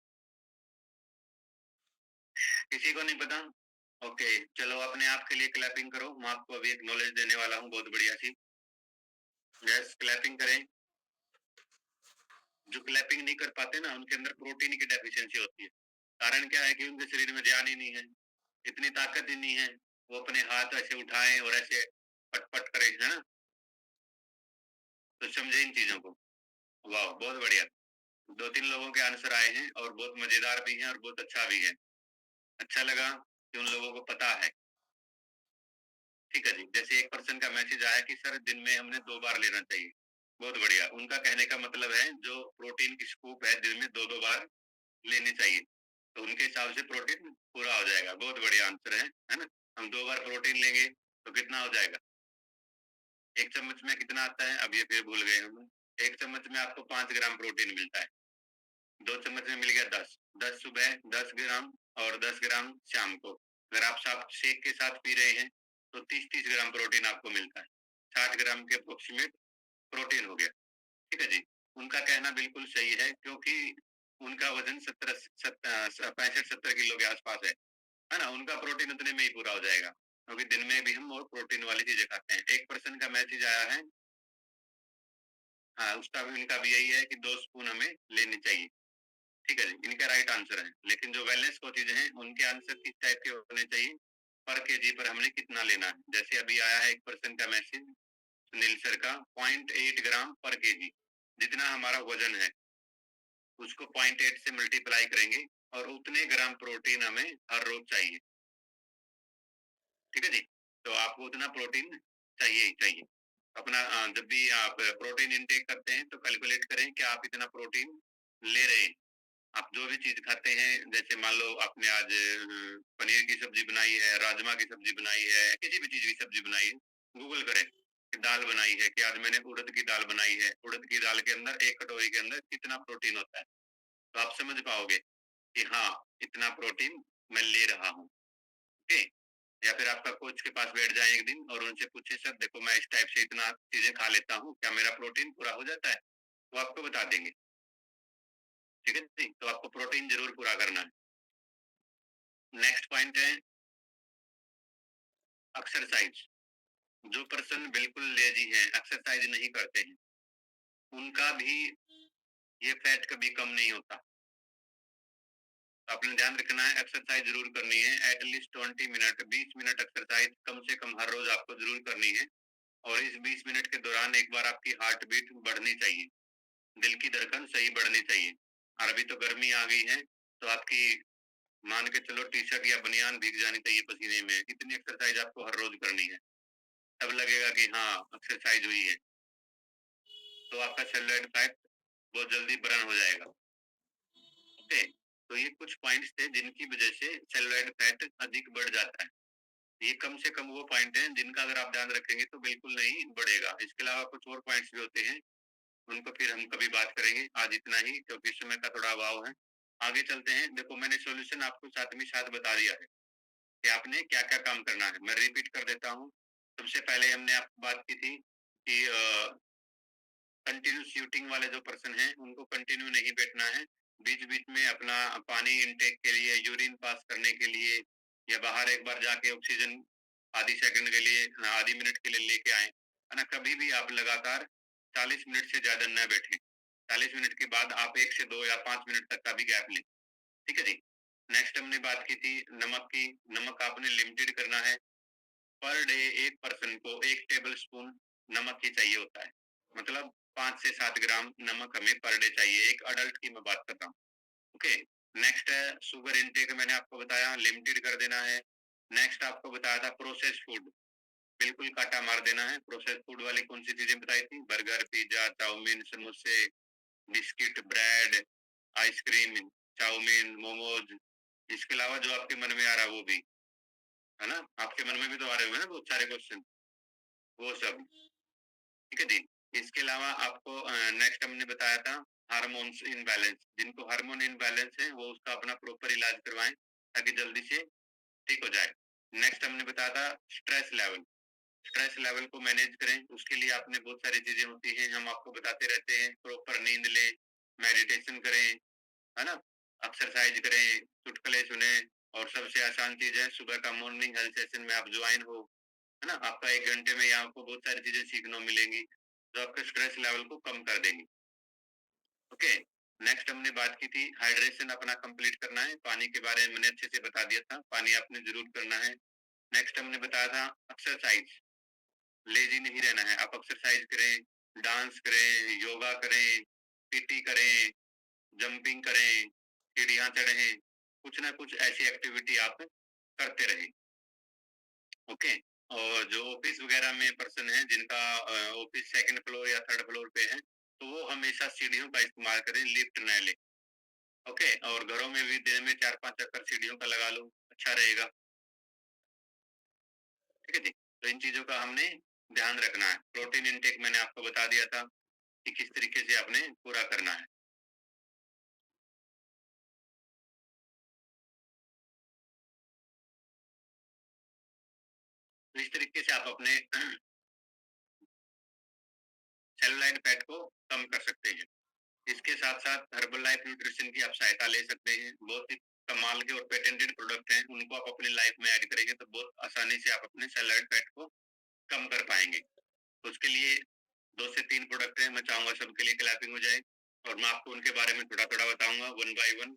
किसी को नहीं पता? ओके, चलो अपने आप के लिए क्लैपिंग करो, मैं आपको अभी एक नॉलेज देने वाला हूँ बहुत बढ़िया सी। यस, क्लैपिंग करें। जो क्लैपिंग नहीं कर पाते ना उनके अंदर प्रोटीन की डेफिशिएंसी होती है। कारण क्या है कि उनके शरीर में जान ही नहीं है, इतनी ताकत ही नहीं है, वो अपने हाथ ऐसे उठाएं और ऐसे पट पट करें, है ना? तो समझे इन चीजों को। वाह, बहुत बढ़िया। 2-3 लोगों के आंसर आए हैं और बहुत मजेदार भी हैं और बहुत अच्छा भी है। अच्छा लगा कि उन लोगों को पता है। ठीक है जी, जैसे एक पर्सन का मैसेज आया कि सर दिन में हमने 2 बार लेना चाहिए। बहुत बढ़िया, उनका कहने का मतलब है जो प्रोटीन की स्कूप है दिन में 2-2 बार लेनी चाहिए, तो उनके हिसाब से प्रोटीन पूरा हो जाएगा। बहुत बढ़िया आंसर है ना? हम 2 बार प्रोटीन लेंगे तो कितना हो जाएगा? 1 चम्मच में कितना आता है? अब ये फिर भूल गए हम। 1 चम्मच में आपको 5 ग्राम प्रोटीन मिलता है, 2 चम्मच में मिल गया 10, 10 सुबह 10 ग्राम और 10 ग्राम शाम को। अगर आप साथ शेक के साथ पी रहे हैं तो 30-30 ग्राम प्रोटीन आपको मिलता है, 60 ग्राम के अप्रोक्सीमेट प्रोटीन हो गया। ठीक है जी, उनका कहना बिल्कुल सही है क्योंकि उनका वजन 65-70 किलो के आसपास है ना? उनका प्रोटीन उतने में ही पूरा हो जाएगा क्योंकि दिन में भी हम और प्रोटीन वाली चीजें खाते हैं। एक पर्सन का मैसेज आया है, हाँ, उसका भी इनका भी यही है कि 2 स्पून हमें लेनी चाहिए। ठीक है जी, इनका राइट आंसर है। लेकिन जो वेलनेस कोचेज हैं उनके आंसर किस टाइप के होने चाहिए? पर केजी पर हमने कितना लेना है? जैसे अभी आया है एक पर्सन का मैसेज सुनील सर का, 0.8 ग्राम पर केजी, जितना हमारा वजन है उसको 0.8 से मल्टीप्लाई करेंगे और उतने ग्राम प्रोटीन हमें हर रोज चाहिए। ठीक है जी, तो आपको उतना प्रोटीन चाहिए ही चाहिए। अपना जब भी आप प्रोटीन इंटेक करते हैं तो कैलकुलेट करें कि आप इतना प्रोटीन ले रहे हैं। आप जो भी चीज खाते हैं, जैसे मान लो आपने आज पनीर की सब्जी बनाई है, राजमा की सब्जी बनाई है, किसी भी चीज की सब्जी बनाई है, गूगल करें कि दाल बनाई है कि आज मैंने उड़द की दाल बनाई है, उड़द की दाल के अंदर 1 कटोरी के अंदर कितना प्रोटीन होता है, तो आप समझ पाओगे कि हाँ, इतना प्रोटीन मैं ले रहा हूँ। ओके, या फिर आपका कोच के पास बैठ जाए एक दिन और उनसे पूछे सर देखो मैं इस टाइप से इतना चीजें खा लेता हूँ, क्या मेरा प्रोटीन पूरा हो जाता है? वो आपको बता देंगे। ठीक है जी, तो आपको प्रोटीन जरूर पूरा करना है। नेक्स्ट पॉइंट है एक्सरसाइज। जो पर्सन बिल्कुल लेजी हैं, एक्सरसाइज नहीं करते हैं, उनका भी ये फैट कभी कम नहीं होता। तो आपने ध्यान रखना है, एक्सरसाइज जरूर करनी है, एटलीस्ट 20 मिनट, 20 मिनट एक्सरसाइज कम से कम हर रोज आपको जरूर करनी है। और इस 20 मिनट के दौरान एक बार आपकी हार्ट बीट बढ़नी चाहिए, दिल की धड़कन सही बढ़नी चाहिए। और अभी तो गर्मी आ गई है तो आपकी मान के चलो टी शर्ट या बनियान भीग जानी चाहिए पसीने में, इतनी एक्सरसाइज आपको हर रोज करनी है, तब लगेगा कि हाँ एक्सरसाइज हुई है। तो आपका सेलुलाइड फैट बहुत जल्दी बर्न हो जाएगा। ओके, तो ये कुछ पॉइंट्स थे जिनकी वजह से सेलुलाइड फैट अधिक बढ़ जाता है। ये कम से कम वो पॉइंट हैं जिनका अगर आप ध्यान रखेंगे तो बिल्कुल नहीं बढ़ेगा। इसके अलावा कुछ और पॉइंट्स भी होते हैं, उनको फिर हम कभी बात करेंगे। आज इतना ही क्योंकि समय का थोड़ा अभाव है। आगे चलते हैं। देखो मैंने सॉल्यूशन आपको साथ में साथ बता दिया है कि आपने क्या क्या काम करना है। मैं रिपीट कर देता हूँ। सबसे पहले हमने आपको बात की थी कि कंटिन्यू शूटिंग वाले जो पर्सन हैं उनको कंटिन्यू नहीं बैठना है, बीच बीच में अपना पानी इनटेक के लिए, यूरिन पास करने के लिए या बाहर एक बार जाके ऑक्सीजन आधी सेकंड के लिए, आधी मिनट के लिए लेके आए, है ना। कभी भी आप लगातार 40 मिनट से ज्यादा न बैठे। 40 मिनट के बाद आप 1 से 2 या 5 मिनट तक का भी गैप लें, ठीक है जी। नेक्स्ट हमने बात की थी नमक की। नमक आपने लिमिटेड करना है। पर डे एक पर्सन को 1 टेबल स्पून नमक ही चाहिए होता है, मतलब 5 से 7 ग्राम नमक हमें पर डे चाहिए, एक अडल्ट की मैं बात कर रहा हूँ। ओके। नेक्स्ट है शुगर इनटेक, मैंने आपको बताया लिमिटेड कर देना है। नेक्स्ट आपको बताया था प्रोसेस फूड, बिल्कुल काटा मार देना है। प्रोसेस फूड वाली कौन सी चीजें बताई थी? बर्गर, पिज्जा, चाउमीन, समोसे, biscuit, bread, ice cream, chowmein, momos. इसके अलावा जो आपके मन में आ रहा है वो भी, है ना। आपके मन में भी तो आ रहे होंगे ना बहुत सारे क्वेश्चन, वो सब, ठीक है जी। इसके अलावा आपको नेक्स्ट हमने बताया था हार्मोन्स इनबैलेंस। जिनको हार्मोन इनबैलेंस है वो उसका अपना प्रॉपर इलाज करवाएं ताकि जल्दी से ठीक हो जाए। नेक्स्ट हमने बताया था स्ट्रेस लेवल। स्ट्रेस लेवल को मैनेज करें, उसके लिए आपने बहुत सारी चीजें होती हैं, हम आपको बताते रहते हैं। प्रॉपर नींद लें, मेडिटेशन करें, है ना, एक्सरसाइज करें, चुटकुले सुने, और सबसे आसान चीज है सुबह का मॉर्निंग हेल्थ सेशन में आप ज्वाइन हो, है ना। आपका 1 घंटे में यहाँ आपको बहुत सारी चीजें सीखने मिलेंगी जो आपके स्ट्रेस लेवल को कम कर देंगी। ओके। नेक्स्ट हमने बात की थी हाइड्रेशन अपना कंप्लीट करना है। पानी के बारे में मैंने अच्छे से बता दिया था, पानी आपने जरूर करना है। नेक्स्ट हमने बताया था एक्सरसाइज, लेजी नहीं रहना है। आप एक्सरसाइज करें, डांस करें, योगा करें, पीटी करें, जंपिंग करें, सीढ़ियां चढ़ें, कुछ ना कुछ ऐसी एक्टिविटी आप करते रहें। ओके। और जो ऑफिस वगैरह में पर्सन है जिनका ऑफिस सेकंड फ्लोर या थर्ड फ्लोर पे है, तो वो हमेशा सीढ़ियों का इस्तेमाल करें, लिफ्ट न ले। ओके। और घरों में भी दिन में 4-5 चक्कर सीढ़ियों का लगा लो, अच्छा रहेगा, ठीक है जी। तो इन चीजों का हमने ध्यान रखना है। प्रोटीन इंटेक मैंने आपको बता दिया था कि किस तरीके से आपने पूरा करना है। तो इस तरीके से आप अपने सेलुलाइड फैट को कम कर सकते हैं। इसके साथ साथ हर्बल लाइफ न्यूट्रिशन की आप सहायता ले सकते हैं। बहुत ही कमाल के और पेटेंटेड प्रोडक्ट हैं, उनको आप अपनी लाइफ में ऐड करेंगे तो बहुत आसानी से आप अपने सेलुलाइड फैट को कम कर पाएंगे। तो उसके लिए 2 से 3 प्रोडक्ट हैं, मैं चाहूंगा सबके लिए क्लैपिंग हो जाए और मैं आपको उनके बारे में थोड़ा थोड़ा बताऊंगा 1 बाय 1।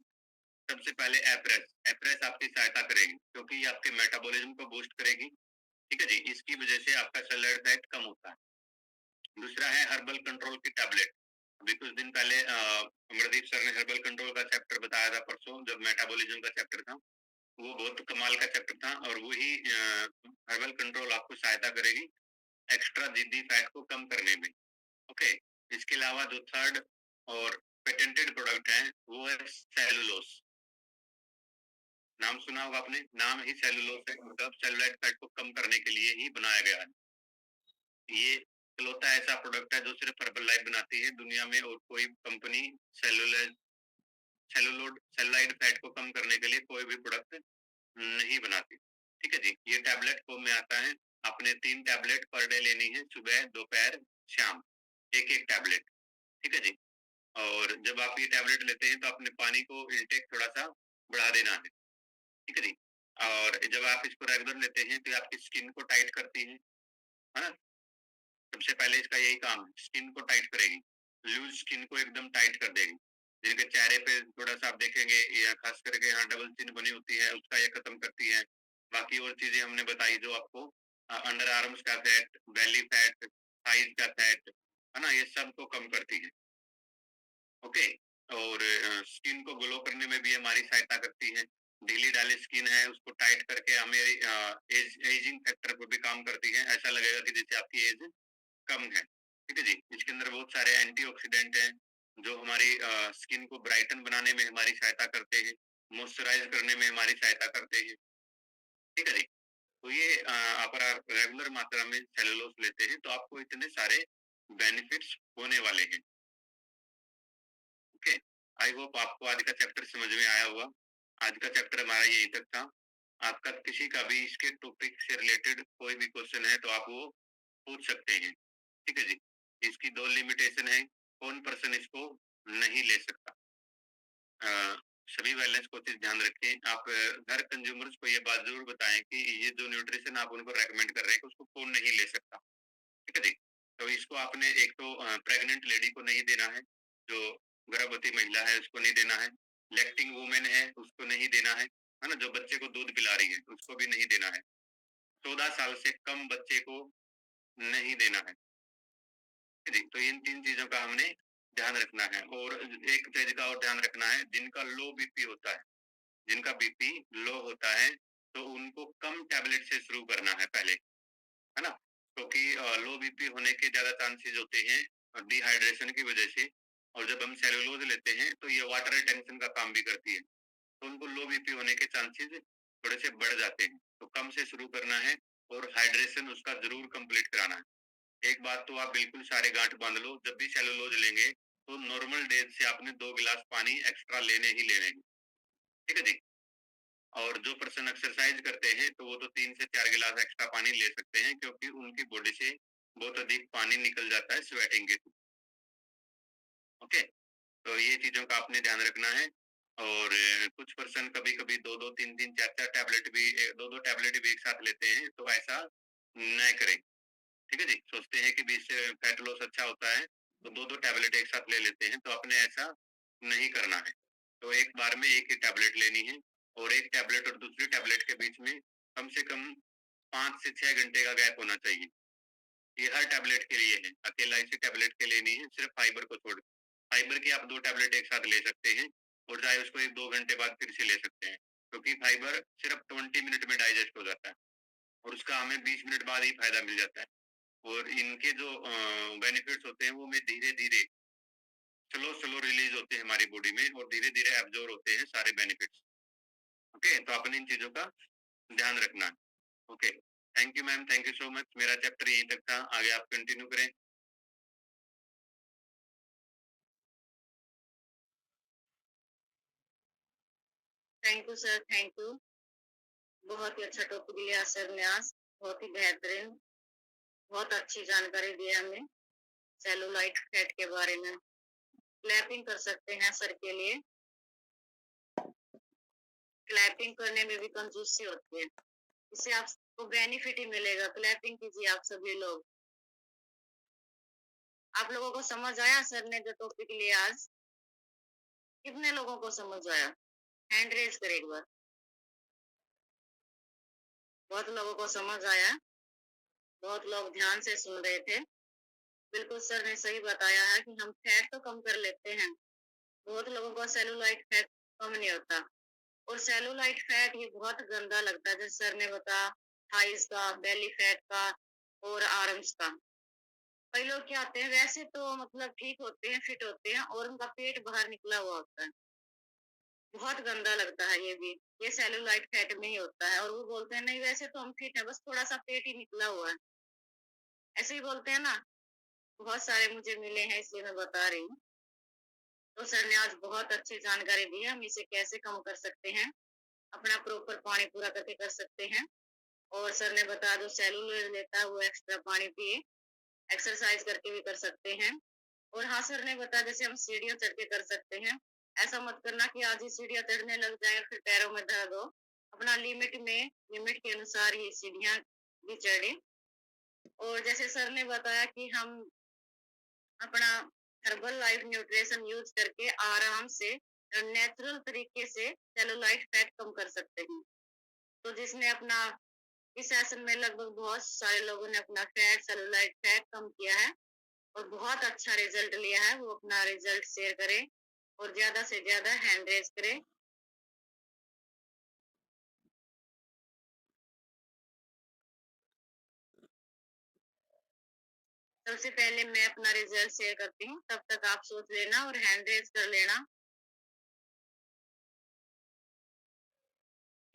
सबसे पहले एप्रेस। एप्रेस आपकी सहायता करेगी क्योंकि ये आपके मेटाबॉलिज्म को बूस्ट करेगी, ठीक है जी। इसकी वजह से आपका सेलुलाइड फैट कम होता है। दूसरा है हर्बल कंट्रोल की टैबलेट। अभी कुछ दिन पहले अमरदीप सर ने हर्बल कंट्रोल का चैप्टर बताया था परसों, जब मेटाबॉलिज्म का चैप्टर था। वो बहुत कमाल का चैप्टर था और वही हर्बल कंट्रोल आपको सहायता करेगी एक्स्ट्रा जिद्दी फैट को कम करने में। ओके। इसके अलावा जो थर्ड और पेटेंटेड प्रोडक्ट है वो है सेलुलोस। नाम सुना होगा आपने, नाम ही सेलुलोस है, मतलब सेलुलाइड फैट को कम करने के लिए ही बनाया गया है। ये इकलौता ऐसा प्रोडक्ट है जो सिर्फ हर्बल लाइफ बनाती है, दुनिया में और कोई कंपनी सेलुलाइड फैट को कम करने के लिए कोई भी प्रोडक्ट नहीं बनाती, ठीक है जी। ये टैबलेट फॉर्म में आता है। आपने 3 टैबलेट पर डे लेनी है, सुबह, दोपहर, शाम, एक एक टैबलेट, ठीक है जी। और जब आप ये टैबलेट लेते हैं तो अपने पानी को इंटेक थोड़ा सा बढ़ा देना है, ठीक है जी। और जब आप इसको रेगुलर लेते हैं तो आपकी स्किन को टाइट करती है ना। सबसे पहले इसका यही काम है, स्किन को टाइट करेगी, लूज स्किन को एकदम टाइट कर देगी। जिनके चेहरे पे थोड़ा सा आप देखेंगे या खास करके यहाँ डबल चिन बनी होती है उसका ये खत्म करती है। बाकी और चीजें हमने बताई जो आपको अंडर आर्म्स का फैट, बेली फैट, थाइज का फैट, है ना, ये सब को कम करती है। ओके। और स्किन को ग्लो करने में भी हमारी सहायता करती है। ढीली ढाली स्किन है उसको टाइट करके हमें एजिंग फैक्टर पर भी काम करती है, ऐसा लगेगा कि जैसे आपकी एज कम है, ठीक है जी। इसके अंदर बहुत सारे एंटीऑक्सीडेंट हैं जो हमारी स्किन को ब्राइटन बनाने में हमारी सहायता करते हैं, मॉइस्चराइज करने में हमारी सहायता करते हैं, ठीक है जी। तो ये आप रेगुलर मात्रा में सेलुलोज लेते हैं तो आपको इतने सारे बेनिफिट्स होने वाले हैं। ओके। आई होप आपको आज का चैप्टर समझ में आया होगा। आज का चैप्टर हमारा यही तक था। आपका किसी का भी इसके टॉपिक से रिलेटेड कोई भी क्वेश्चन है तो आप वो पूछ सकते हैं। ठीक है जी। इसकी 2 लिमिटेशन है, कौन पर्सन इसको नहीं ले सकता। सभी वेलनेस कोचेस ध्यान रखें, आप हर कंज्यूमर्स को ये बात ज़रूर बताएँ कि ये जो न्यूट्रिशन आप उनको रेकमेंड कर रहे हैं कि उसको कौन नहीं ले सकता, ठीक है जी। तो इसको आपने एक तो प्रेग्नेंट लेडी को नहीं देना है, जो गर्भवती महिला है उसको नहीं देना है, लैक्टिंग वुमेन है उसको नहीं देना है ना? जो बच्चे को दूध पिला रही है उसको भी नहीं देना है। 14 साल से कम बच्चे को नहीं देना है। जी, तो इन 3 चीज़ों का हमने ध्यान रखना है और एक चीज़ का और ध्यान रखना है, जिनका लो बीपी होता है, जिनका बीपी लो होता है, तो उनको कम टैबलेट से शुरू करना है पहले, है ना? क्योंकि लो बीपी होने के ज़्यादा चांसेस होते हैं डिहाइड्रेशन की वजह से और जब हम सेलुलोज़ लेते हैं, तो ये वाटर रिटेंशन का काम भी करती है, तो उनको लो बीपी होने के चांसेस थोड़े से बढ़ जाते हैं। तो कम से शुरू करना है और हाइड्रेशन उसका ज़रूर कंप्लीट कराना है। एक बात तो आप बिल्कुल सारे गांठ बांध लो, जब भी सेलुलोज लेंगे तो नॉर्मल डेज से आपने 2 गिलास पानी एक्स्ट्रा लेने ही लेने हैं, ठीक है जी। और जो पर्सन एक्सरसाइज करते हैं तो वो तो 3 से 4 गिलास एक्स्ट्रा पानी ले सकते हैं क्योंकि उनकी बॉडी से बहुत अधिक पानी निकल जाता है स्वेटिंग के थ्रू। ओके, तो ये चीजों का आपने ध्यान रखना है। और कुछ पर्सन कभी कभी 2-2, 3-3, 4-4 टैबलेट भी 2-2 टैबलेट भी एक साथ लेते हैं, तो ऐसा न करें, ठीक है जी। सोचते हैं कि बीच से फैट लॉस अच्छा होता है तो 2-2 टैबलेट एक साथ ले लेते हैं, तो आपने ऐसा नहीं करना है। तो एक बार में एक ही टैबलेट लेनी है और एक टैबलेट और दूसरी टैबलेट के बीच में कम से कम 5 से 6 घंटे का गैप होना चाहिए। ये हर टैबलेट के लिए है, अकेला इसी टैबलेट के लिए नहीं है, सिर्फ फाइबर को छोड़। फाइबर की आप 2 टैबलेट एक साथ ले सकते हैं और चाहे उसको 1-2 घंटे बाद फिर से ले सकते हैं, क्योंकि फाइबर सिर्फ 20 मिनट में डाइजेस्ट हो जाता है और उसका हमें 20 मिनट बाद ही फायदा मिल जाता है। और इनके जो बेनिफिट्स होते हैं वो में धीरे-धीरे, स्लो रिलीज होते हैं हमारी बॉडी में और धीरे-धीरे एब्जॉर्ब होते हैं सारे बेनिफिट्स। ओके, तो आपने इन चीज़ों का ध्यान रखना है। Okay, thank you ma'am, thank you so much. मेरा चैप्टर यहीं तक था, आगे आप कंटिन्यू करें। Thank you sir, thank you. बहुत ही अच्छा टॉपिक लिया सर ने आज, बहुत ही बेहतरीन, बहुत अच्छी जानकारी दी हमें सेलुलाइट फैट के बारे में। क्लैपिंग कर सकते हैं सर के लिए। क्लैपिंग करने में भी कंजूसी होती है, इससे आपको बेनिफिट ही मिलेगा। क्लैपिंग कीजिए आप सभी लोग। आप लोगों को समझ आया सर ने जो टॉपिक लिया आज? कितने लोगों को समझ आया? हैंड रेज करें एक बार। बहुत लोगों को समझ आया, बहुत लोग ध्यान से सुन रहे थे। बिल्कुल सर ने सही बताया है कि हम फैट तो कम कर लेते हैं, बहुत लोगों को सेलुलाइट फैट कम नहीं होता। और सेलुलाइट फैट ये बहुत गंदा लगता है, जैसे सर ने बताया थाइस का, बेली फैट का और आर्म्स का। कई लोग क्या आते हैं वैसे तो मतलब ठीक होते हैं, फिट होते हैं और उनका पेट बाहर निकला हुआ होता है, बहुत गंदा लगता है ये भी। ये सेलुलाइट फैट में ही होता है और वो बोलते हैं नहीं वैसे तो हम फिट है, बस थोड़ा सा पेट ही निकला हुआ है, ऐसे ही बोलते हैं ना। बहुत सारे मुझे मिले हैं, इसलिए मैं बता रही हूँ। तो सर ने आज बहुत अच्छी जानकारी दी है, हम इसे कैसे कम कर सकते हैं, अपना प्रॉपर पानी पूरा करके कर सकते हैं। और सर ने बताया जो सेलुलर लेता है वो एक्स्ट्रा पानी पिए, एक्सरसाइज करके भी कर सकते हैं। और हाँ सर ने बताया जैसे हम सीढ़ियां चढ़ के कर सकते हैं, ऐसा मत करना कि आज ही सीढ़ियां चढ़ने लग जाए फिर पैरों में दर्द हो। अपना लिमिट में, लिमिट के अनुसार ही सीढ़ियां भी चढ़े। और जैसे सर ने बताया कि हम अपना हर्बल लाइफ न्यूट्रिशन यूज करके आराम से नेचुरल तरीके से सेलुलाइट फैट कम कर सकते हैं। तो जिसने अपना इस सेशन में लगभग बहुत सारे लोगों ने अपना फैट, सेलुलाइट फैट कम किया है और बहुत अच्छा रिजल्ट लिया है, वो अपना रिजल्ट शेयर करें और ज्यादा से ज्यादा हैंड रेज करें। सबसे पहले मैं अपना रिजल्ट शेयर करती हूँ, तब तक आप सोच लेना और हैंड रेज कर लेना।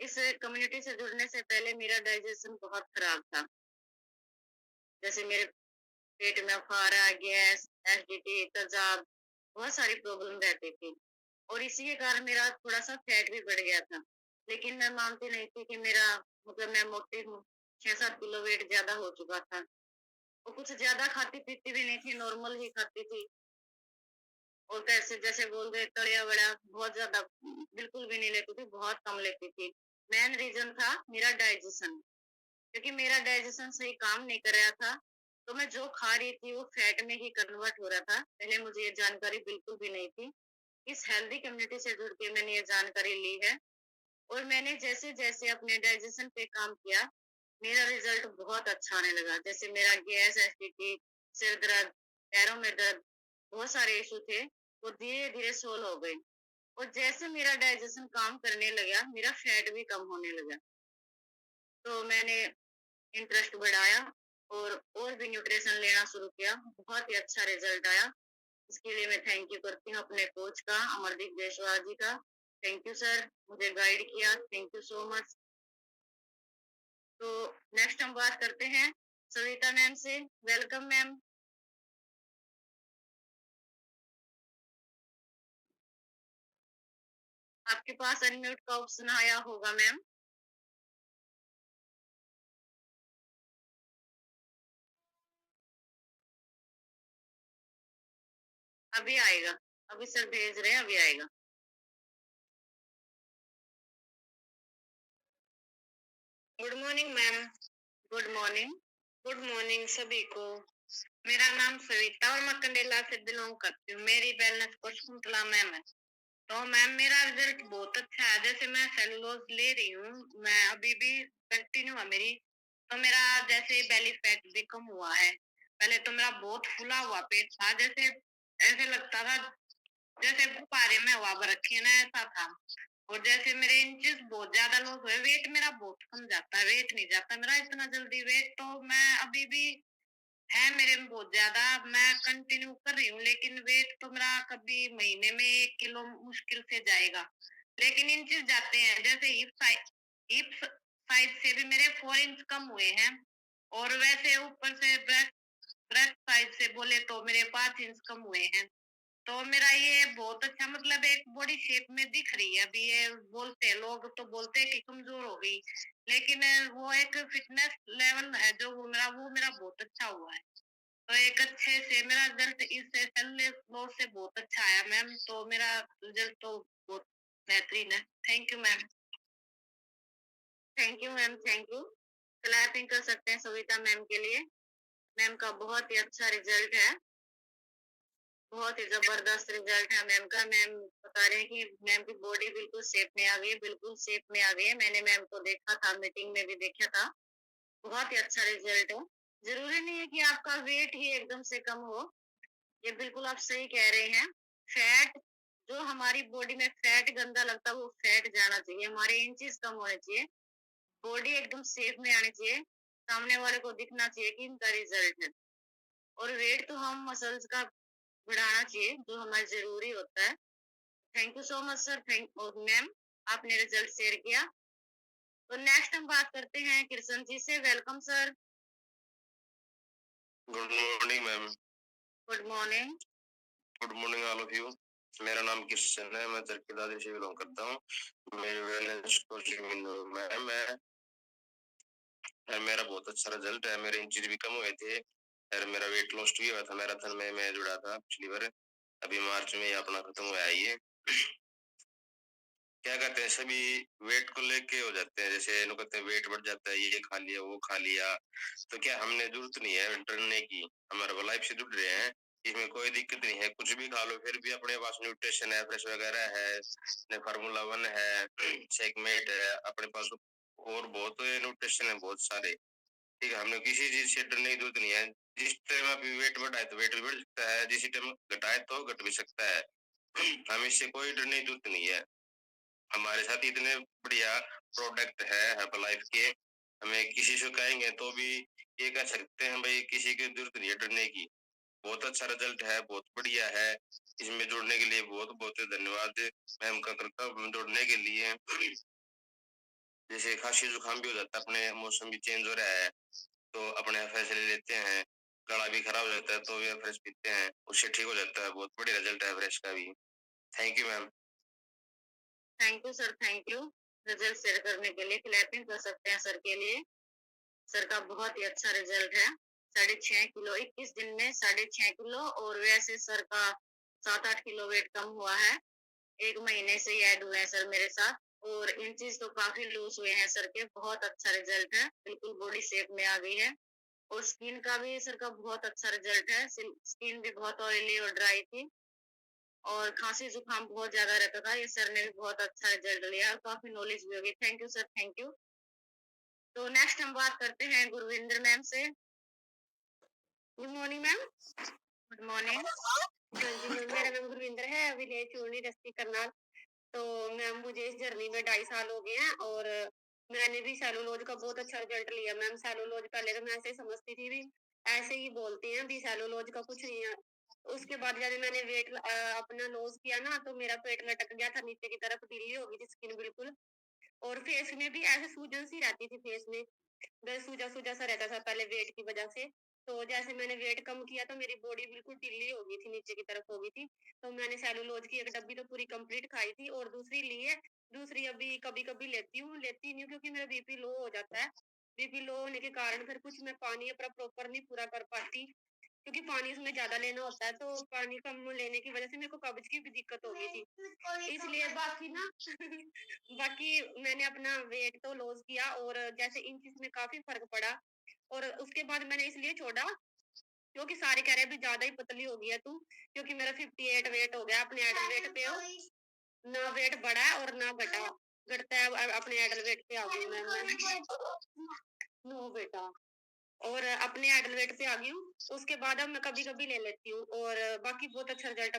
इस कम्युनिटी से जुड़ने से पहले मेरा डाइजेशन बहुत खराब था, जैसे मेरे पेट में फारा, गैस, एसिडिटी, तेजाब, बहुत सारी प्रॉब्लम रहती थी और इसी के कारण मेरा थोड़ा सा फैट भी बढ़ गया था। लेकिन मैं मानती नहीं थी कि मेरा मतलब मैं मोटी हूँ, 6-7 किलो वेट ज्यादा हो चुका था। वो कुछ ज्यादा खाती पीती भी नहीं थी, नॉर्मल ही खाती थी। और कैसे जैसे बोल रहे तलिया वड़ा बहुत ज्यादा बिल्कुल भी नहीं लेती थी, बहुत कम लेती थी। मेन रीजन था मेरा डाइजेशन, क्योंकि मेरा डाइजेशन सही काम नहीं कर रहा था। तो मैं जो खा रही थी वो फैट में ही कन्वर्ट हो रहा था। पहले मुझे ये जानकारी बिल्कुल भी नहीं थी। इस हेल्दी कम्युनिटी से जुड़ के मैंने ये जानकारी ली है, और मैंने जैसे जैसे अपने डाइजेशन पे काम किया, मेरा रिजल्ट बहुत अच्छा आने लगा। जैसे मेरा गैस, एसिडिटी, सिर दर्द, पैरों में दर्द, बहुत सारे इशू थे, वो धीरे धीरे सोल्व हो गए। और जैसे मेरा डाइजेशन काम करने लगा, मेरा फैट भी कम होने लगा। तो मैंने इंटरेस्ट बढ़ाया और भी न्यूट्रिशन लेना शुरू किया। बहुत ही अच्छा रिजल्ट आया। इसके लिए मैं थैंक यू करती हूँ अपने कोच का, अमरदीप जयसवाल जी का। थैंक यू सर, मुझे गाइड किया, थैंक यू सो मच। तो नेक्स्ट हम बात करते हैं सविता मैम से। Welcome ma'am. आपके पास अनम्यूट का ऑप्शन आया होगा मैम। अभी आएगा, अभी सर भेज रहे हैं, अभी आएगा। Good morning ma'am. Good morning. Good morning सभी को। मेरा नाम सविता और मैं कंडेला से बिलोंग करती हूँ। मेरी वेलनेस कोच कुंतला मैम है। तो मैम मेरा रिजल्ट बहुत अच्छा है। जैसे मैं सेलुलोज ले रही हूँ, मैं अभी भी कंटिन्यू है मेरी। तो मेरा जैसे बेली फैट भी कम हुआ है। पहले तो मेरा बहुत फूला हुआ पेट था, जैसे ऐसे लगता था जैसे गुब्बारे में हवा भर रखी है ना, ऐसा था। और जैसे मेरे इंचेस बहुत ज्यादा लॉस हुए, वेट मेरा बहुत कम जाता है, वेट नहीं जाता मेरा इतना जल्दी वेट। तो मैं अभी भी है मेरे में बहुत ज्यादा, मैं कंटिन्यू कर रही हूँ, लेकिन वेट तो मेरा कभी महीने में 1 किलो मुश्किल से जाएगा। लेकिन इंचेस जाते हैं, जैसे हिप साइज से भी मेरे 4 इंच कम हुए हैं। और वैसे ऊपर से ब्रेस्ट ब्रेस्ट साइज से बोले तो मेरे 5 इंच कम हुए हैं। तो मेरा ये बहुत अच्छा, मतलब एक बॉडी शेप में दिख रही है अभी। ये बोलते हैं लोग, तो बोलते हैं कि कमजोर हो गई, लेकिन वो एक फिटनेस लेवल है जो वो मेरा बहुत अच्छा हुआ है। तो एक अच्छे से मेरा रिजल्ट इस लॉस से बहुत अच्छा आया मैम। तो मेरा रिजल्ट तो बहुत बेहतरीन है। Thank you ma'am. Thank you ma'am, thank you. Clapping कर सकते हैं सविता मैम के लिए। मैम का बहुत ही अच्छा रिजल्ट है, बहुत ही जबरदस्त रिजल्ट है मैम का। मैम बता रहे हैं कि मैम की बॉडी बिल्कुल शेप में आ गई, बिल्कुल शेप में आ गई है। मैंने मैम को देखा था, मीटिंग में भी देखा था। बहुत ही अच्छा रिजल्ट है। जरूरी नहीं है कि आपका वेट ही एकदम से कम हो, ये बिल्कुल आप सही कह रहे हैं। फैट, जो हमारी बॉडी में फैट गंदा लगता है वो फैट जाना चाहिए, हमारे इंचेस कम होने चाहिए, बॉडी एकदम शेप में आनी चाहिए, सामने वाले को दिखना चाहिए कि इनका रिजल्ट है। और वेट तो हम मसल्स का बढ़ाना चाहिए, जो हमारे जरूरी होता है। Thank you so much sir, thank ma'am, आपने रिजल्ट शेयर किया। तो नेक्स्ट हम बात करते हैं कृष्ण जी से। Welcome sir. Good morning ma'am. Good morning. Good morning all of you. मेरा नाम किशन है, मैं चरखीदारी से बिलोंग करता हूँ। मेरी वेलनेस कोच मैम है और मेरा बहुत अच्छा रिजल्ट है। मेरे इंचेस भी कम हुए थे और मेरा वेट लॉस भी हुआ था। मैराथन में मैं जुड़ा था पिछली बार, अभी मार्च में अपना खत्म हुआ है ये। क्या कहते हैं, सभी वेट को लेके हो जाते हैं, जैसे लोग कहते हैं वेट बढ़ जाता है, ये खा लिया वो खा लिया। तो क्या हमने जरूरत नहीं है डरने की, हमारे लाइफ से जुड़ रहे हैं, इसमें कोई दिक्कत नहीं है। कुछ भी खा लो, फिर भी अपने पास न्यूट्रिशन है, फ्रेश वगैरह है, फार्मूला 1 है, चेकमेट है अपने पास, और बहुत न्यूट्रिशन है बहुत सारे। ठीक है, हमने किसी चीज से डरने की जरूरत नहीं है। जिस टाइम आप वेट बढ़ाए तो वेट भी बढ़ सकता है, जिस टाइम घटाए तो घट भी सकता है। हमें इससे कोई डरने की जरूरत नहीं है। हमारे साथ इतने बढ़िया प्रोडक्ट है हर्बल लाइफ के, हमें किसी से कहेंगे तो भी ये कह सकते हैं भाई किसी की जरूरत नहीं है डरने की। बहुत अच्छा रिजल्ट है, बहुत बढ़िया है। इसमें जुड़ने के लिए बहुत बहुत धन्यवाद मैम का करता हूँ जुड़ने के लिए। जैसे खांसी जुकाम भी हो जाता है, अपने मौसम भी चेंज हो रहा है तो अपने फैसले लेते हैं। गला भी खराब हो जाता है तो ये फ्रेश पीते हैं, उससे ठीक हो जाता है। बहुत बढ़िया रिजल्ट है फ्रेश का भी। Thank you ma'am. Thank you sir, thank you result share करने के लिए। क्लैपिंग कर सकते हैं सर के लिए। सर का बहुत ही अच्छा रिजल्ट है। 6.5 किलो, 21 दिन में 6.5 किलो, और वैसे सर का 7-8 किलो वेट कम हुआ है। 1 महीने से ही ऐड हुए हैं सर मेरे साथ, और इंचेस तो काफी लूज हुए हैं सर के। बहुत अच्छा रिजल्ट है, बिल्कुल बॉडी शेप में आ गई है। और स्किन का भी सर का बहुत अच्छा रिजल्ट है। स्किन भी बहुत ऑयली और ड्राई थी, और खांसी जुकाम बहुत ज्यादा रहता था। ये सर ने भी बहुत अच्छा रिजल्ट लिया, और काफी नॉलेज भी होगी। Thank you sir, thank you. तो नेक्स्ट हम बात करते हैं गुरविंदर मैम से। Good morning ma'am. Good morning. हाँ जी मैम, मेरा नाम गुरविंदर है, विलेज चूरनी, डिस्ट्रिक्ट करनाल। तो मैम मुझे इस जर्नी में 2.5 साल हो गए हैं, और मैंने भी सेलुलोज का बहुत अच्छा रिजल्ट लिया मैम। सेलुलोज पहले तो मैं ऐसे ही समझती थी भी, ऐसे ही बोलती हैं भी सेलुलोज का कुछ नहीं है। उसके बाद जब मैंने वेट अपना लॉस किया ना, तो मेरा पेट लटक गया था नीचे की तरफ, ढीली हो गई थी स्किन बिल्कुल, और फेस में भी ऐसे सूजन सी रहती थी फेस में, बस सूजा सूजा सा रहता था पहले वेट की वजह से। तो जैसे मैंने वेट कम किया तो मेरी बॉडी बिल्कुल ढीली हो गई थी, नीचे की तरफ हो गई थी। तो मैंने सेलुलोज की 1 डब्बी तो पूरी कंप्लीट खाई थी, और दूसरी ली है। दूसरी अभी कभी कभी लेती नहीं हूँ, क्योंकि मेरा बीपी लो हो जाता है। बीपी लो होने के कारण फिर कुछ मैं पानी अपना प्रॉपर नहीं पूरा कर पाती, क्योंकि पानी उसमें ज्यादा लेना होता है। तो पानी कम लेने की वजह से मेरे को कब्ज की भी दिक्कत हो गई थी, इसलिए बाकी ना बाकी मैंने अपना वेट तो लॉस किया, और जैसे इंचेस में काफी फर्क पड़ा। और उसके बाद मैंने इसलिए छोड़ा, क्योंकि सारे कह रहे हैं भी ज्यादा ही पतली हो गई है तू, क्योंकि मेरा 58 वेट हो गया। अपने एडल वेट पे हो, ना वेट बढ़ा है और ना घटा, घटता है। अपने एडल वेट पे आ गई मैं नो बेटा, और अपने एडल वेट पे आ गई हूँ। उसके बाद अब मैं कभी कभी ले लेती हूँ, और बाकी बहुत अच्छा रिजल्ट।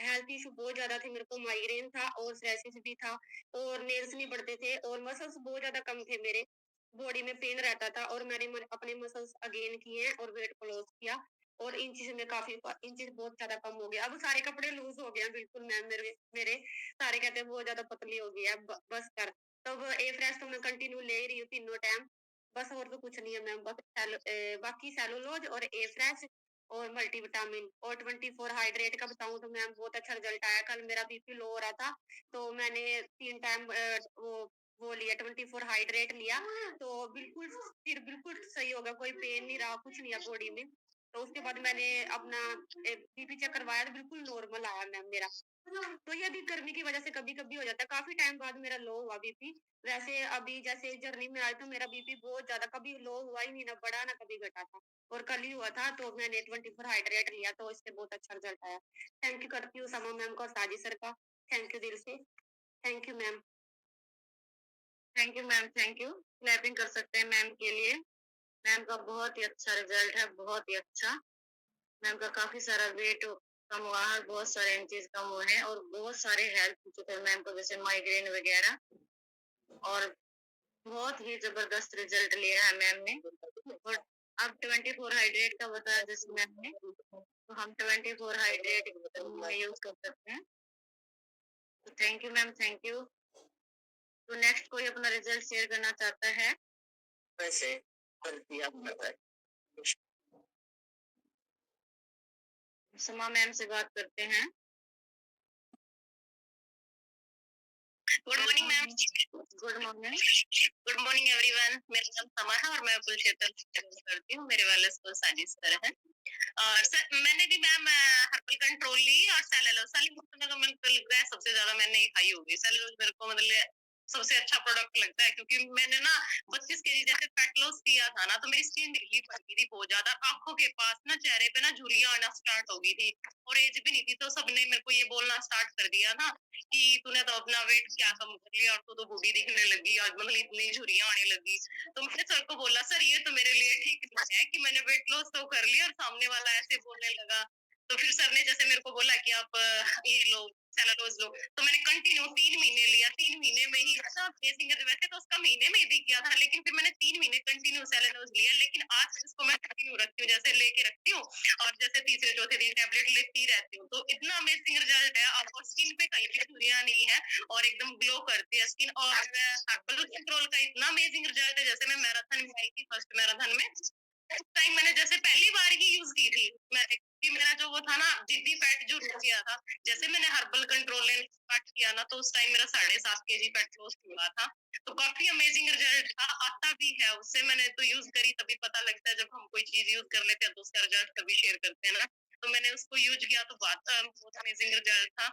हेल्थ इशू बहुत ज्यादा थे मेरे को, माइग्रेन था और सोरियासिस भी था, और नेल्स नहीं बढ़ते थे, और मसल्स बहुत ज्यादा कम थे मेरे, बॉडी में पेन रहता था। और मैंने अपने मसल्स अगेन किए और वेट को लॉस किया, और इंचेस में काफी इंचेस बहुत ज्यादा कम हो गया। अब सारे कपड़े लूज हो गए हैं बिल्कुल मैम, मेरे मेरे सारे कहते हैं बहुत ज्यादा पतली हो गई है, बस कर। तब ए फ्रेश तो मैं कंटिन्यू ले ही रही हूँ तीनों टाइम, बस और तो कुछ नहीं है मैम। बस बाकी सेलुलोज और ए फ्रेश और मल्टीविटामिन और 24 हाइड्रेट का बताऊं तो मैम बहुत अच्छा रिजल्ट आया। कल मेरा बीपी लो हो रहा था, तो मैंने 3 टाइम वो लिया, 24 हाइड्रेट लिया, तो बिल्कुल फिर बिल्कुल सही होगा, कोई पेन नहीं रहा, कुछ नहीं है बॉडी में। तो उसके बाद मैंने अपना बीपी चेक करवाया तो बिल्कुल नॉर्मल आया मैम मेरा। तो ये अभी गर्मी की वजह से कभी कभी हो जाता है, काफी टाइम बाद मेरा लो हुआ बीपी। वैसे अभी जैसे जर्नी में आए तो मेरा बीपी बहुत ज्यादा कभी लो हुआ ही नहीं, ना बढ़ा ना कभी घटा था, और कल ही हुआ था। तो मैंने 24 हाइड्रेट लिया, तो इससे बहुत अच्छा रिजल्ट आया। थैंक यू करती हूँ समा मैम को और साजिद सर का, थैंक यू दिल से। Thank you ma'am. Thank you ma'am, thank you. Clapping कर सकते हैं मैम के लिए। मैम का बहुत ही अच्छा रिजल्ट है, बहुत ही अच्छा। मैम का काफी सारा वेट कम हुआ है, बहुत सारे इंचेस कम हुए हैं, और बहुत सारे हेल्थ इशू थे मैम को, जैसे माइग्रेन वगैरह, और बहुत ही जबरदस्त रिजल्ट लिया है मैम ने। और अब 24 हाइड्रेट का बताया जैसे मैम ने, तो हम 24 हाइड्रेट यूज कर सकते हैं। तो thank you ma'am, thank you. तो नेक्स्ट कोई अपना रिजल्ट शेयर करना चाहता है? वैसे समा मैम से बात करते हैं। Good morning ma'am. Good morning. Good morning everyone. मेरा नाम समा है और मैं कुरुक्षेत्र से बात करती हूँ। मेरे वाले स्कूल साजिद सर हैं। और सर मैंने भी मैम हर्बल कंट्रोल ली और सेलुलोज का मेरे को लग रहा है सबसे ज्यादा मैंने ही खाई होगी सेलुलोज। मेरे को मतलब सबसे अच्छा प्रोडक्ट लगता है, क्योंकि मैंने ना 25 केजी जैसे फैट लॉस किया था ना, तो मेरी स्किन ढीली पड़ गई थी बहुत ज्यादा, आंखों के पास ना चेहरे पे ना झुर्रियां आना स्टार्ट हो गई थी, और एज भी नहीं थी। तो सबने मेरे को ये बोलना स्टार्ट कर दिया था कि तूने तो अपना वेट क्या कम कर लिया और तू तो बूढ़ी दिखने लगी और मतलब इतनी झुर्रियां आने लगी। तो मैंने सर को बोला, सर ये तो मेरे लिए ठीक नहीं है कि मैंने वेट लॉस तो कर लिया और सामने वाला ऐसे बोलने लगा। तो फिर सर ने जैसे मेरे को बोला कि आप ये लो सेलुलोज लो, तो मैंने कंटिन्यू 3 महीने लिया। 3 महीने में ही अच्छा बेसिंग वैसे तो उसका महीने में ही दिख गया था, लेकिन फिर मैंने 3 महीने कंटिन्यू सेलुलोज लिया। लेकिन आज इसको मैं कंटिन्यू रखती हूँ, जैसे लेके रखती हूँ, और जैसे तीसरे चौथे दिन टैबलेट लेती रहती हूँ। तो इतना अमेजिंग रिजल्ट है, आपको स्किन पे कहीं भी झुर्रियां नहीं है और एकदम ग्लो करती है स्किन। और हर्बल कंट्रोल का इतना अमेजिंग रिजल्ट है, जैसे मैं मैराथन में आई थी, फर्स्ट मैराथन में उस टाइम मैंने जैसे पहली बार ही यूज की थी मैं, क्योंकि मेरा जो वो था ना जिद्दी फैट जो रुक गया था, जैसे मैंने हर्बल कंट्रोल लेना स्टार्ट किया ना, तो उस टाइम मेरा 7.5 kg फैट लॉस हुआ था। तो काफी अमेजिंग रिजल्ट था, आता भी है उससे। मैंने तो यूज करी, तभी पता लगता है जब हम कोई चीज यूज कर लेते हैं तो उसका रिजल्ट तभी शेयर करते हैं ना। तो मैंने उसको यूज किया तो बहुत अमेजिंग रिजल्ट था।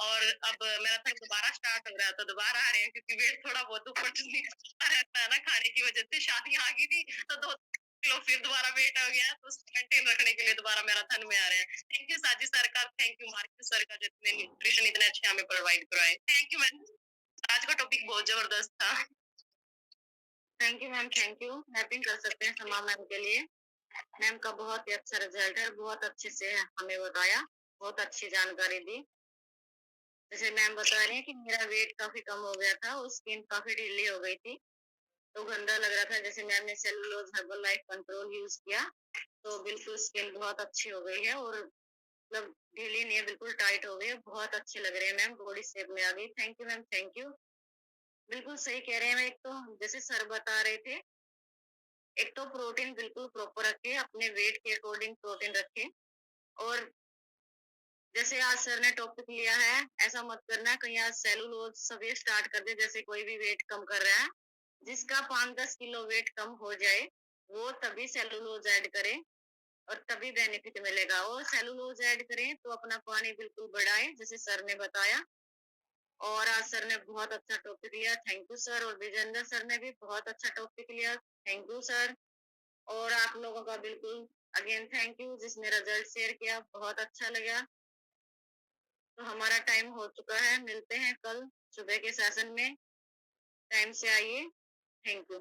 और अब मैराथन दोबारा स्टार्ट हो रहा है, तो दोबारा आ रहे हैं, क्योंकि वेट थोड़ा बहुत ऊपर नीचे रहता है ना खाने की वजह से। शादियां आ गई थी तो 2 किलो फिर दोबारा वेट हो गया, तो उसको मेंटेन रखने के लिए दोबारा मैराथन में आ रहे हैं। थैंक यू साजिद सर का, थैंक यू मार्केट सर का, जितने न्यूट्रिशन इतने अच्छे हमें प्रोवाइड करवाए। थैंक यू मैम, आज का टॉपिक बहुत जबरदस्त था। Thank you ma'am, thank you. Happen कर सकते हैं समा मैम के लिए। मैम का बहुत ही अच्छा रिजल्ट है, बहुत अच्छे से हमें बताया, बहुत अच्छी जानकारी दी। जैसे मैम बता रही हैं कि मेरा वेट काफी कम हो गया था और स्किन काफी ढीली हो गई थी, तो गंदा लग रहा था। जैसे मैम ने cellulose herbal life control use किया तो बिल्कुल स्किन बहुत अच्छी हो गई है, और मतलब ढीली नहीं है, बिल्कुल टाइट हो गई है, बहुत अच्छे लग रहे हैं मैम, बॉडी शेप में आ गई। Thank you ma'am, thank you. बिल्कुल सही कह रहे हैं। एक तो जैसे सर बता रहे थे, एक तो प्रोटीन बिल्कुल प्रॉपर रखे, अपने वेट के अकॉर्डिंग प्रोटीन रखे। और जैसे आज सर ने टॉपिक लिया है, ऐसा मत करना कहीं आज सेलुलोज सभी स्टार्ट कर दे। जैसे कोई भी वेट कम कर रहा है, जिसका 5-10 किलो वेट कम हो जाए, वो तभी सेलुलोज ऐड करे और तभी बेनिफिट मिलेगा। और सेलुलोज ऐड करें तो अपना पानी बिल्कुल बढ़ाए, जैसे सर ने बताया। और आज सर ने बहुत अच्छा टॉपिक लिया, थैंक यू सर। और विजेंद्र सर ने भी बहुत अच्छा टॉपिक लिया, थैंक यू सर। और आप लोगों का बिल्कुल अगेन थैंक यू, जिसने रिजल्ट शेयर किया, बहुत अच्छा लगा। तो हमारा टाइम हो चुका है, मिलते हैं कल सुबह के सेशन में, टाइम से आइए। Thank you.